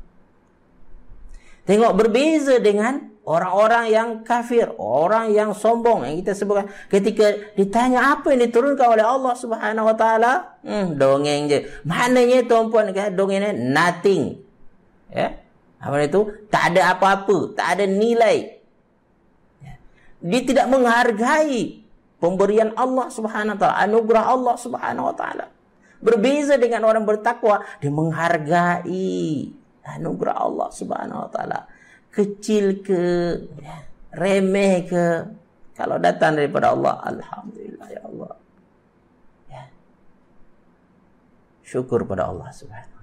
Tengok berbeza dengan orang-orang yang kafir, orang yang sombong yang kita sebutkan. Ketika ditanya apa yang diturunkan oleh Allah Subhanahu wa taala, dongeng je. Maknanya tuan-puan, dongengnya nothing. Ya. Apa itu? Tak ada apa-apa, tak ada nilai. Dia tidak menghargai pemberian Allah Subhanahu wa taala, anugerah Allah Subhanahu wa taala. Berbeza dengan orang bertakwa, dia menghargai anugerah Allah Subhanahu wa taala. Kecil ke, remeh ke, kalau datang daripada Allah, alhamdulillah ya Allah. Ya. Syukur pada Allah Subhanahu.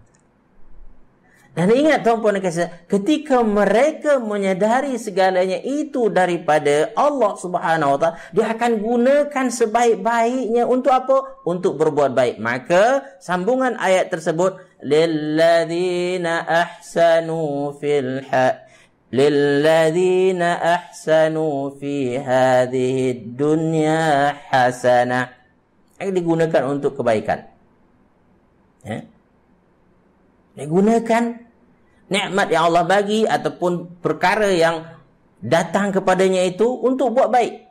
Dan ingat tuan-tuan dan puan, ketika mereka menyadari segalanya itu daripada Allah Subhanahu wa taala, dia akan gunakan sebaik-baiknya untuk apa? Untuk berbuat baik. Maka sambungan ayat tersebut, lilladzina ahsanu fi hadhihi dunya hasanah. Yang digunakan untuk kebaikan. Ya. Digunakan nikmat yang Allah bagi ataupun perkara yang datang kepadanya itu untuk buat baik.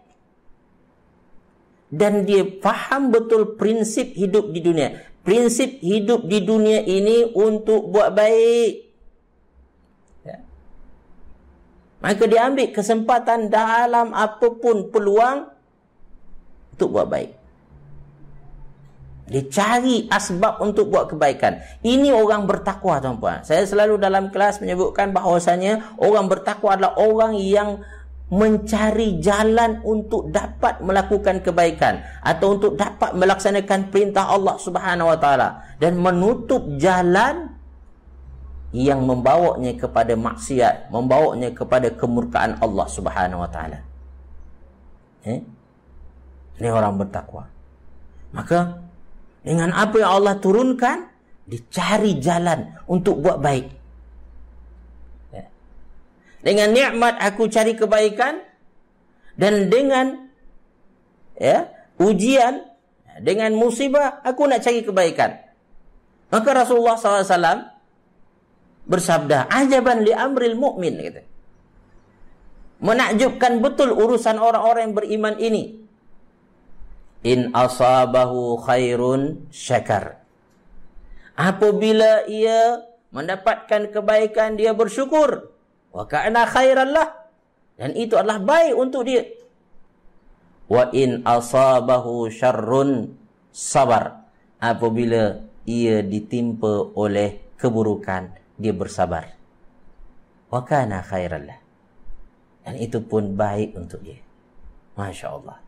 Dan dia faham betul prinsip hidup di dunia. Prinsip hidup di dunia ini untuk buat baik. Ya. Maka dia ambil kesempatan dalam apapun peluang untuk buat baik. Dia cari asbab untuk buat kebaikan. Ini orang bertakwa, tuan-puan. Saya selalu dalam kelas menyebutkan bahawasanya orang bertakwa adalah orang yang mencari jalan untuk dapat melakukan kebaikan atau untuk dapat melaksanakan perintah Allah Subhanahu wa taala dan menutup jalan yang membawanya kepada maksiat, membawanya kepada kemurkaan Allah Subhanahu wa taala. Ini orang bertakwa. Maka dengan apa yang Allah turunkan, dicari jalan untuk buat baik. Ya. Dengan nikmat aku cari kebaikan, dan dengan ujian, dengan musibah aku nak cari kebaikan. Maka Rasulullah SAW bersabda, ajaban li amril mu'min, kata. Menakjubkan betul urusan orang-orang yang beriman ini. In asabahu khairun syakar. Apabila ia mendapatkan kebaikan, dia bersyukur. Wa kana khairan lah. Dan itu adalah baik untuk dia. Wa in asabahu syarrun sabar. Apabila ia ditimpa oleh keburukan, dia bersabar. Wa kana khairan lah. Dan itu pun baik untuk dia. Masya Allah.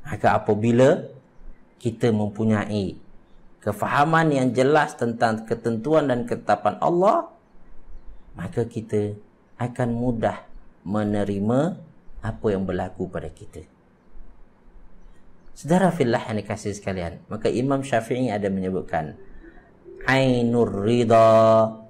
Maka apabila kita mempunyai kefahaman yang jelas tentang ketentuan dan ketetapan Allah, maka kita akan mudah menerima apa yang berlaku pada kita. Saudara fillah yang dikasihi sekalian, maka Imam Syafi'i ada menyebutkan ainur ridha,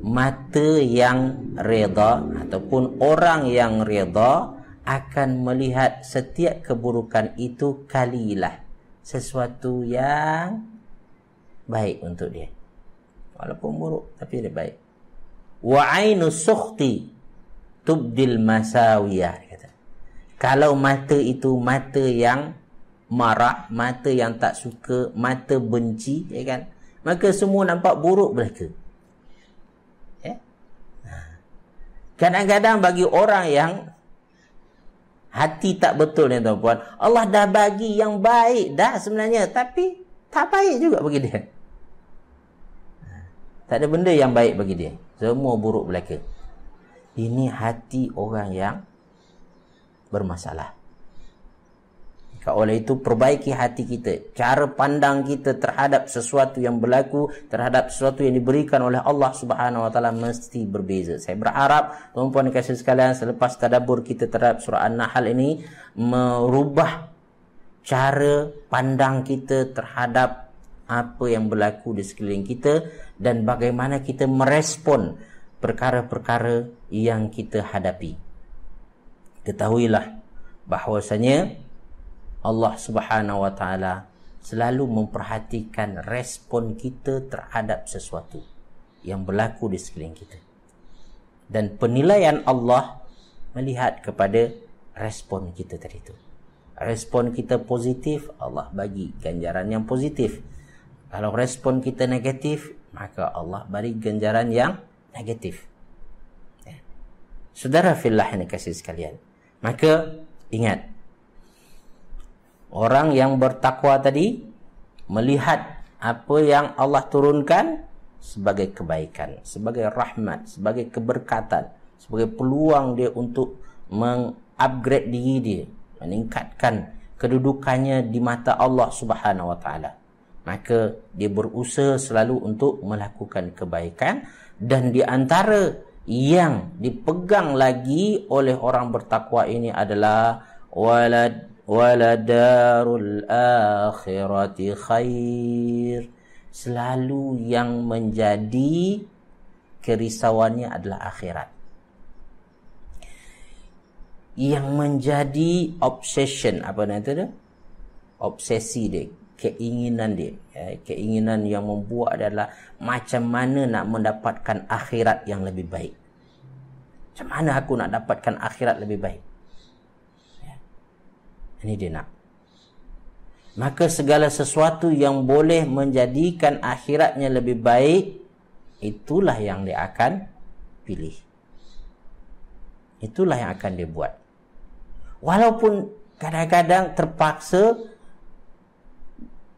mata yang reda ataupun orang yang reda akan melihat setiap keburukan itu kalilah, sesuatu yang baik untuk dia. Walaupun buruk, tapi dia baik. Wa ainu sukhti tubdil masawiyah, kata. Kalau mata itu mata yang marah, mata yang tak suka, mata benci, ya kan? Maka semua nampak buruk belaka. Kadang-kadang bagi orang yang hati tak betul ni tuan-puan, Allah dah bagi yang baik dah sebenarnya, tapi tak baik juga bagi dia. Tak ada benda yang baik bagi dia, semua buruk belaka. Ini hati orang yang bermasalah. Oleh itu perbaiki hati kita, cara pandang kita terhadap sesuatu yang berlaku, terhadap sesuatu yang diberikan oleh Allah Subhanahu wa taala mesti berbeza. Saya berharap tuan-puan dan kasih sekalian, selepas tadabbur kita terhadap surah An-Nahl ini merubah cara pandang kita terhadap apa yang berlaku di sekeliling kita dan bagaimana kita merespon perkara-perkara yang kita hadapi. Ketahuilah bahwasanya Allah Subhanahu wa taala selalu memperhatikan respon kita terhadap sesuatu yang berlaku di sekeliling kita. Dan penilaian Allah melihat kepada respon kita tadi itu. Respon kita positif, Allah bagi ganjaran yang positif. Kalau respon kita negatif, maka Allah beri ganjaran yang negatif. Saudara fillah yang dikasihi sekalian, maka ingat, orang yang bertakwa tadi melihat apa yang Allah turunkan sebagai kebaikan, sebagai rahmat, sebagai keberkatan, sebagai peluang dia untuk mengupgrade diri dia, meningkatkan kedudukannya di mata Allah Subhanahu wa taala. Maka dia berusaha selalu untuk melakukan kebaikan, dan di antara yang dipegang lagi oleh orang bertakwa ini adalah waladarul akhirati khair. Selalu yang menjadi kerisauannya adalah akhirat. Yang menjadi obsession, apa namanya itu? Obsesi dia, keinginan dia, keinginan yang membuat adalah macam mana nak mendapatkan akhirat yang lebih baik. Macam mana aku nak dapatkan akhirat lebih baik? Ini dia nak. Maka segala sesuatu yang boleh menjadikan akhiratnya lebih baik, itulah yang dia akan pilih. Itulah yang akan dia buat. Walaupun kadang-kadang terpaksa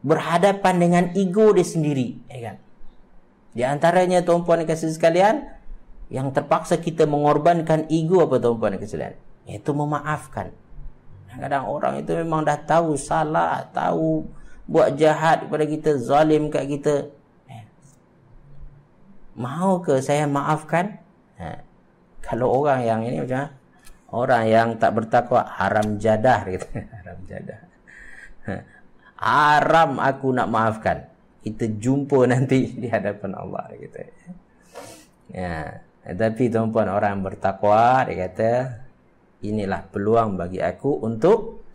berhadapan dengan ego dia sendiri, kan? Di antaranya tuan-puan dan kasih sekalian, yang terpaksa kita mengorbankan ego apa tuan-puan dan kasih sekalian? Iaitu memaafkan. Kadang-kadang orang itu memang dah tahu salah, tahu buat jahat kepada kita, zalim kat kita. Mau ke saya maafkan? Kalau orang yang ini macam orang yang tak bertakwa, haram jadah gitu. Haram jadah. Haram aku nak maafkan. Kita jumpa nanti di hadapan Allah gitu. Ya, tapi tuan-puan, orang yang bertakwa, dia kata, inilah peluang bagi aku untuk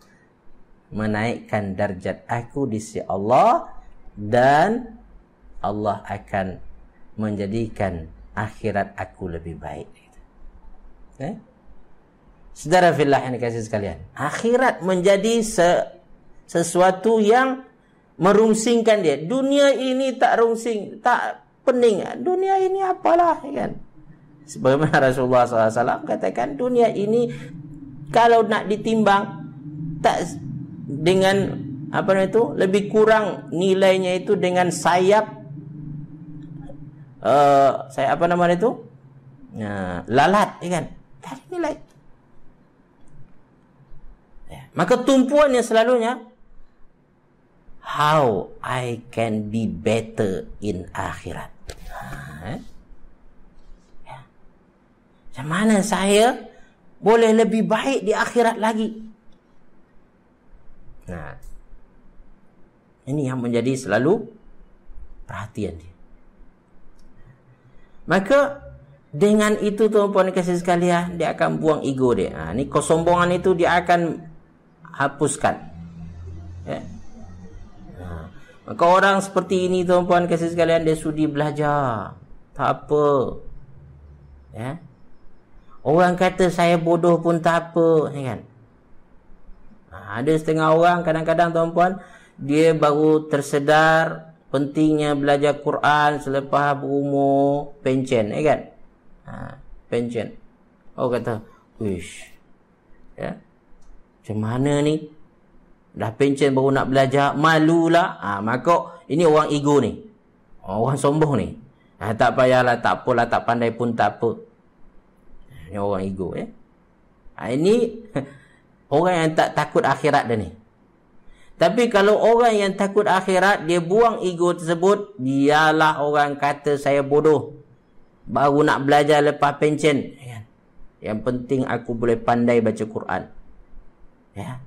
menaikkan darjat aku di sisi Allah, dan Allah akan menjadikan akhirat aku lebih baik. Saudara fillah yang dikasihi sekalian, akhirat menjadi sesuatu yang merungsingkan dia. Dunia ini tak rungsing, tak pening. Dunia ini apalah, kan? Sebagaimana Rasulullah SAW katakan, dunia ini kalau nak ditimbang tak dengan apa namanya itu, lebih kurang nilainya itu dengan sayap apa namanya itu, lalat, kan? Tak ada nilai. Maka tumpuannya selalunya, how I can be better in akhirat. Macam mana saya boleh lebih baik di akhirat lagi? Nah, ini yang menjadi selalu perhatian dia. Maka dengan itu tuan-puan kasih sekalian, dia akan buang ego dia. Ini kesombongan itu dia akan hapuskan. Maka orang seperti ini tuan-puan kasih sekalian, dia sudi belajar, tak apa. Orang kata saya bodoh pun tak apa, kan? Ada setengah orang kadang-kadang tuan-puan, dia baru tersedar pentingnya belajar Quran selepas berumur pencen, kan? Pencen. Orang kata, wish, macam mana ni? Dah pencen baru nak belajar, malulah. Maka ini orang ego ni, orang sombong ni. Tak payahlah, tak apalah, tak pandai pun tak apa. Ini orang ego. Ini orang yang tak takut akhirat dia ni. Tapi kalau orang yang takut akhirat, dia buang ego tersebut, biarlah orang kata saya bodoh, baru nak belajar lepas pencen. Yang penting aku boleh pandai baca Quran.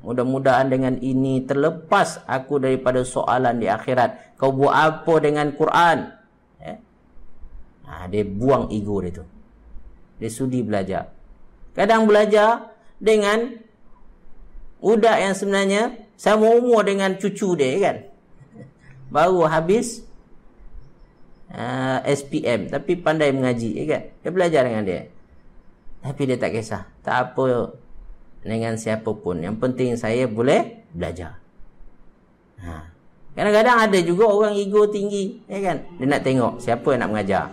Mudah-mudahan dengan ini terlepas aku daripada soalan di akhirat. Kau buat apa dengan Quran? Dia buang ego dia tu. Dia sudi belajar. Kadang belajar dengan budak yang sebenarnya sama umur dengan cucu dia, kan? Baru habis SPM, tapi pandai mengaji, kan? Dia belajar dengan dia. Tapi dia tak kisah. Tak apa dengan siapa pun. Yang penting saya boleh belajar. Kadang-kadang ada juga orang ego tinggi, kan? Dia nak tengok siapa yang nak mengajar.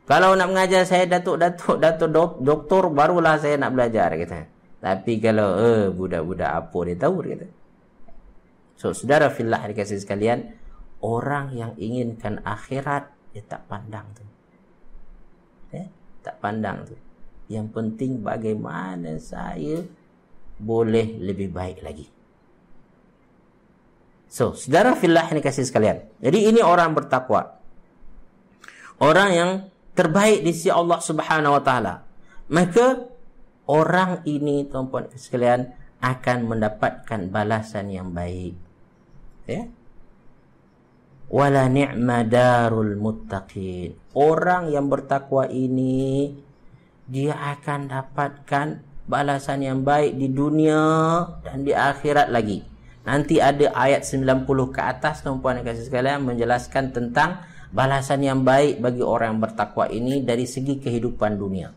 Kalau nak mengajar saya doktor, barulah saya nak belajar, kata. Tapi kalau budak-budak apa dia tahu, dia kata. So, saudara fillah dikasih sekalian, orang yang inginkan akhirat, dia tak pandang tu. Tak pandang tu. Yang penting bagaimana saya boleh lebih baik lagi. So, saudara fillah dikasih sekalian. Jadi ini orang bertakwa. Orang yang terbaik di sisi Allah Subhanahu wa taala. Maka orang ini, tuan-tuan sekalian, akan mendapatkan balasan yang baik. Ya. Wala ni'ma darul muttaqin. Orang yang bertakwa ini, dia akan dapatkan balasan yang baik di dunia dan di akhirat lagi. Nanti ada ayat 90 ke atas, tuan-tuan dan kasih sekalian, menjelaskan tentang balasan yang baik bagi orang yang bertakwa ini dari segi kehidupan dunia.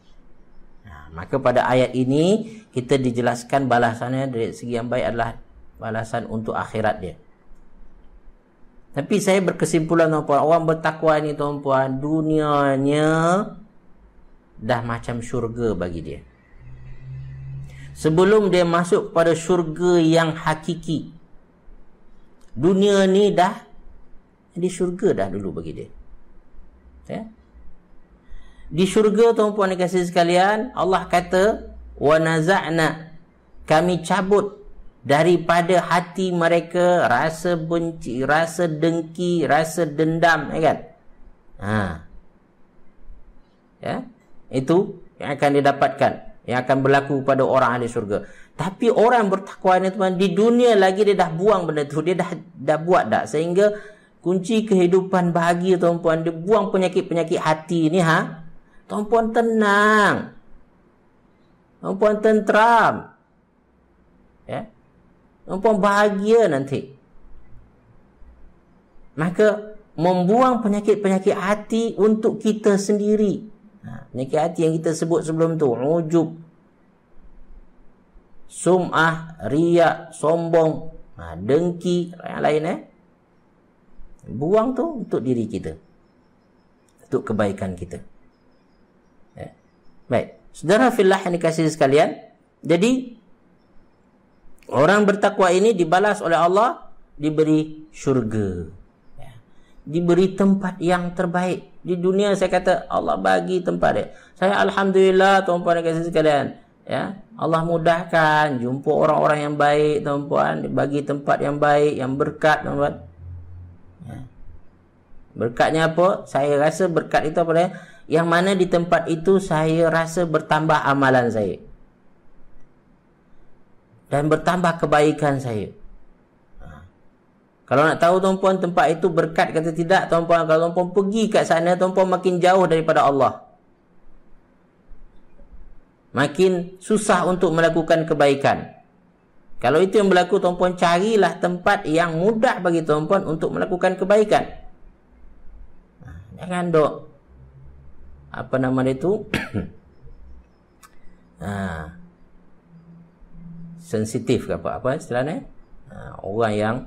Maka pada ayat ini kita dijelaskan balasannya dari segi yang baik adalah balasan untuk akhirat dia. Tapi saya berkesimpulan, tuan-puan, orang bertakwa ini, tuan-puan, dunianya dah macam syurga bagi dia. Sebelum dia masuk pada syurga yang hakiki, dunia ni dah di syurga dah dulu bagi dia. Ya? Di syurga, tuan-puan dikasih sekalian, Allah kata, wa naza'na, kami cabut daripada hati mereka rasa benci, rasa dengki, rasa dendam, ya kan? Ya, itu yang akan didapatkan, yang akan berlaku pada orang ahli syurga. Tapi orang bertakwa ni, tuan, di dunia lagi dia dah buang benda tu, dia dah buat dah, sehingga kunci kehidupan bahagia, tuan-puan, dia buang penyakit-penyakit hati ni, tuan-puan tenang, tuan-puan tenteram, ya, tuan-puan bahagia nanti. Maka membuang penyakit-penyakit hati untuk kita sendiri. Penyakit hati yang kita sebut sebelum tu, ujub, sum'ah, riak, sombong, dengki, yang lain, buang tu untuk diri kita, untuk kebaikan kita. Baik, saudara fillah yang dikasihi sekalian, jadi orang bertakwa ini dibalas oleh Allah, diberi syurga, diberi tempat yang terbaik. Di dunia saya kata Allah bagi tempat dia. Saya alhamdulillah, tuan-puan dan kasih sekalian, ya, Allah mudahkan jumpa orang-orang yang baik, tuan-puan, bagi tempat yang baik, yang berkat, tuan-puan. Berkatnya apa? Saya rasa berkat itu apa? Yang mana di tempat itu saya rasa bertambah amalan saya dan bertambah kebaikan saya. Kalau nak tahu, tuan-puan, tempat itu berkat kata tidak, tuan-puan, kalau tuan-puan pergi kat sana, tuan-puan makin jauh daripada Allah, makin susah untuk melakukan kebaikan. Kalau itu yang berlaku, tuan-puan, carilah tempat yang mudah bagi tuan-puan untuk melakukan kebaikan. Jangan dok, apa nama dia tu, sensitif ke apa istilahnya, orang yang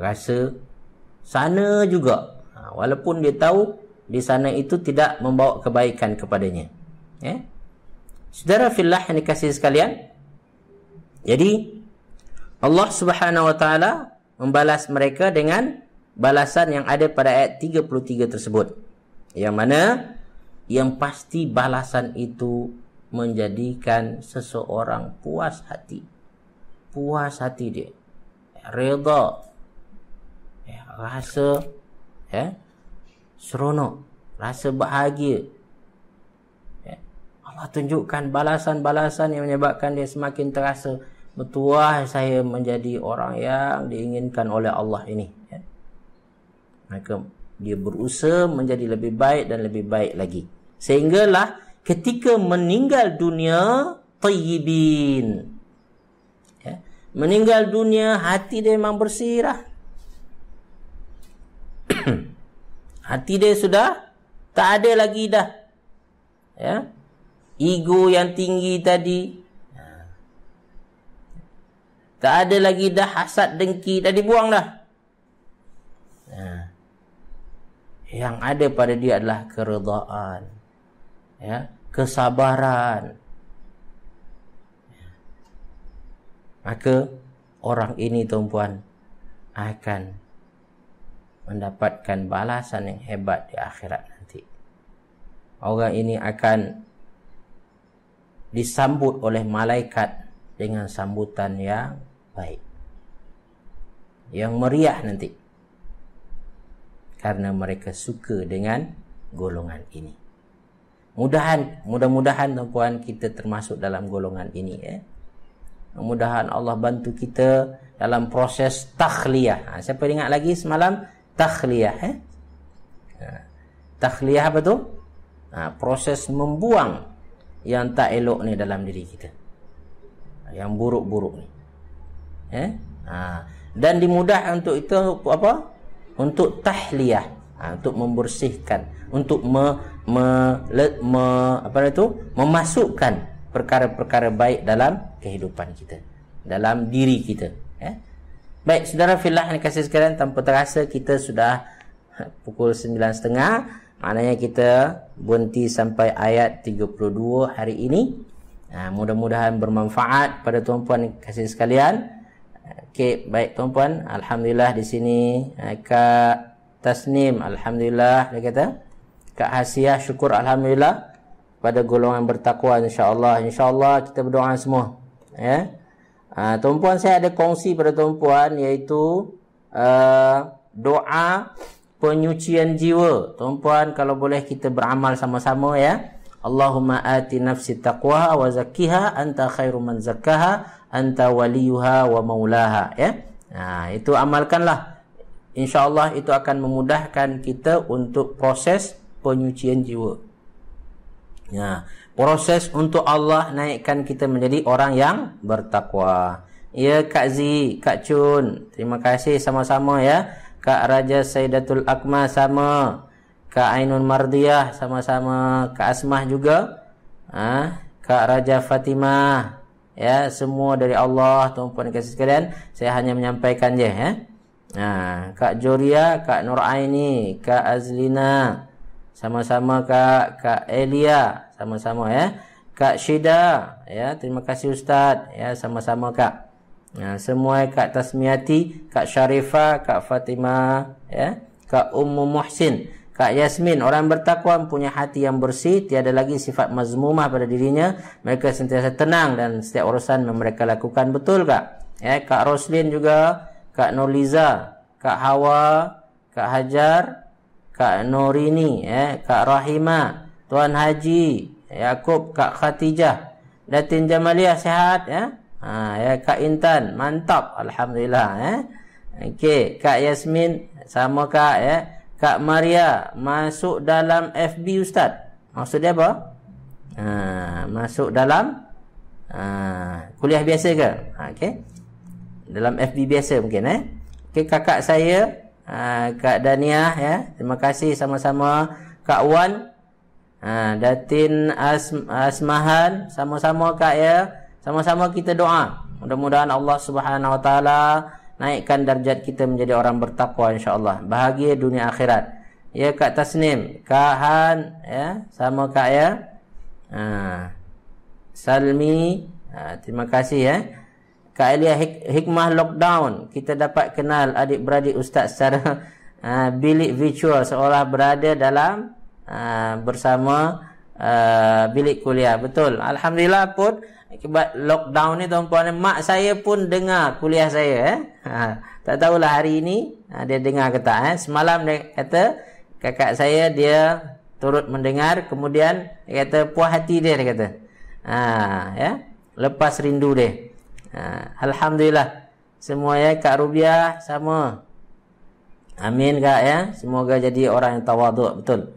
rasa sana juga, walaupun dia tahu di sana itu tidak membawa kebaikan kepadanya. Saudara fillah yang dikasihi sekalian, jadi Allah Subhanahu wa taala membalas mereka dengan balasan yang ada pada ayat 33 tersebut, yang mana yang pasti balasan itu menjadikan seseorang puas hati dia, redha, rasa seronok, rasa bahagia. Allah tunjukkan balasan-balasan yang menyebabkan dia semakin terasa, betul saya menjadi orang yang diinginkan oleh Allah ini. Maka dia berusaha menjadi lebih baik dan lebih baik lagi, sehinggalah ketika meninggal dunia tayyibin, meninggal dunia hati dia memang bersih dah. Hati dia sudah tak ada lagi dah, ego yang tinggi tadi, tak ada lagi dah hasad dengki, dah dibuang dah. Yang ada pada dia adalah keredaan, ya, kesabaran. Maka orang ini tuan-puan akan mendapatkan balasan yang hebat di akhirat nanti. Orang ini akan disambut oleh malaikat dengan sambutan yang baik, yang meriah nanti, karena mereka suka dengan golongan ini. Mudah-mudahan tuan-puan kita termasuk dalam golongan ini, ya. Mudah-mudahan Allah bantu kita dalam proses takhliyah. Siapa ingat lagi semalam takhliyah, takhliyah apa tu? Proses membuang yang tak elok ni dalam diri kita, yang buruk-buruk ni, dan dimudahkan untuk itu apa? Untuk tahliyah, untuk membersihkan, untuk memasukkan perkara-perkara baik dalam kehidupan kita, dalam diri kita. Baik, saudara fillah yang kasih sekalian, tanpa terasa kita sudah pukul 9.30. Maknanya kita berhenti sampai ayat 32 hari ini. Mudah-mudahan bermanfaat pada tuan-puan yang kasih sekalian. Okey, baik tuan-puan, alhamdulillah di sini Kak Tasnim, alhamdulillah dia kata. Kak Hasiah, syukur alhamdulillah pada golongan bertakwa, insya-Allah kita berdoa semua, ya. Tuan-puan, saya ada kongsi pada tuan-puan, iaitu doa penyucian jiwa. Tuan-puan, kalau boleh kita beramal sama-sama, ya. Allahumma ati nafsi taqwaha wa zakkiha anta khairu man zakkaha anta waliyuha wa maulaha, ya. Itu amalkanlah. Insya-Allah itu akan memudahkan kita untuk proses penyucian jiwa. Proses untuk Allah naikkan kita menjadi orang yang bertakwa. Ya, Kak Zi, Kak Chun, terima kasih sama-sama, ya. Kak Raja Saidatul Akma sama, Kak Ainun Mardiyah sama-sama, Kak Asmah juga, Kak Raja Fatimah, ya, semua dari Allah, tuan-puan kasih sekalian. Saya hanya menyampaikan je, ya. Kak Joria, Kak Nur Aini, Kak Azlina, sama-sama Kak Elia, sama-sama, ya. Kak Syida, ya, terima kasih Ustaz, ya, sama-sama Kak. Semua Kak Tasmiati, Kak Sharifah, Kak Fatimah, ya, Kak Ummu Muhsin, Kak Yasmin. Orang bertakwa punya hati yang bersih, tiada lagi sifat mazmumah pada dirinya. Mereka sentiasa tenang dan setiap urusan mereka lakukan, betul Kak? Ya, Kak Roslin juga, Kak Nurliza, Kak Hawa, Kak Hajar, Kak Nurini, ya, Kak Rahimah, Tuan Haji Yakub, Kak Khatijah, Datin Jamaliah sehat, ya. Ya, Kak Intan, mantap, alhamdulillah, ya. Okey, Kak Yasmin sama Kak, ya. Kak Maria masuk dalam FB Ustaz. Maksud dia apa? Masuk dalam kuliah biasa ke? Okey. Dalam FB biasa mungkin, Okey, kakak saya Kak Daniah, ya, terima kasih sama-sama. Kak Wan, Datin Asmahan, sama-sama Kak, ya. Sama-sama kita doa, mudah-mudahan Allah Subhanahu Wa Taala naikkan darjat kita menjadi orang bertakwa, insya-Allah, bahagia dunia akhirat. Ya, Kak Tasnim, Kak Han, ya, sama Kak, ya. Salmi, terima kasih, ya. Kak Elia, hikmah lockdown, kita dapat kenal adik-beradik Ustaz secara bilik virtual, seolah berada dalam bersama bilik kuliah. Betul, alhamdulillah pun akibat lockdown ni tuan-puan, mak saya pun dengar kuliah saya, tak tahulah hari ini dia dengar ke tak. Semalam dia kata kakak saya dia turut mendengar, kemudian dia kata puas hati dia kata, ya, lepas rindu dia. Alhamdulillah semua, ya. Kak Rubiah sama, amin Kak, ya, semoga jadi orang yang tawaduk, betul.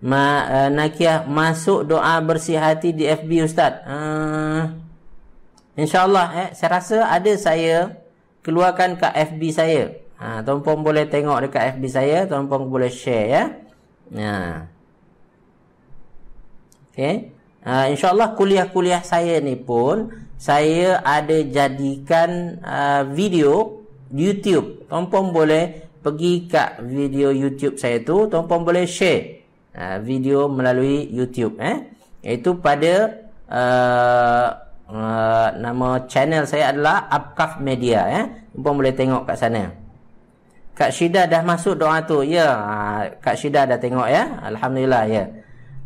Nakiah, masuk doa bersih hati di FB Ustaz. InsyaAllah, saya rasa ada saya keluarkan kat FB saya. Tuan-puan boleh tengok dekat FB saya, tuan-puan boleh share, ya. Okay. InsyaAllah kuliah-kuliah saya ni pun saya ada jadikan video YouTube. Tuan-puan boleh pergi kat video YouTube saya tu, tuan-puan boleh share video melalui YouTube, iaitu pada nama channel saya adalah Apkaf Media, tuan-puan boleh tengok kat sana. Kak Syida dah masuk doa tu, ya. Kak Syida dah tengok, ya. Alhamdulillah, ya.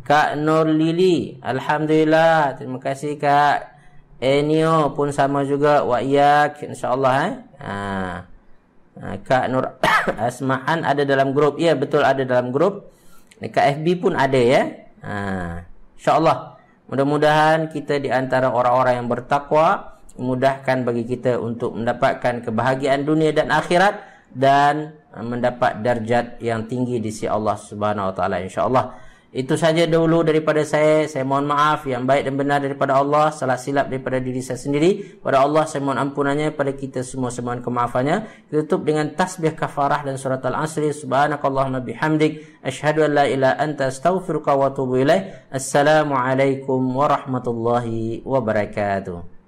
Kak Nur Lili, alhamdulillah. Terima kasih Kak Enio pun sama juga, wa iyak, insyaallah. Kak Nur Asmahan ada dalam grup, ya, betul, ada dalam grup. Kak FB pun ada, ya. InsyaAllah, mudah-mudahan kita di antara orang-orang yang bertakwa, memudahkan bagi kita untuk mendapatkan kebahagiaan dunia dan akhirat, dan mendapat darjat yang tinggi di sisi Allah Subhanahu wa taala, insyaallah. Itu saja dahulu daripada saya. Saya mohon maaf yang baik dan benar daripada Allah, salah silap daripada diri saya sendiri. Pada Allah saya mohon ampunannya, pada kita semua saya mohon kemaafannya. Kita tutup dengan tasbih kafarah dan surat Al-Asr. Subhanakallahumma bihamdik, asyhadu an la ilaha anta, astaghfiruka wa atubu ilaik. Assalamualaikum warahmatullahi wabarakatuh.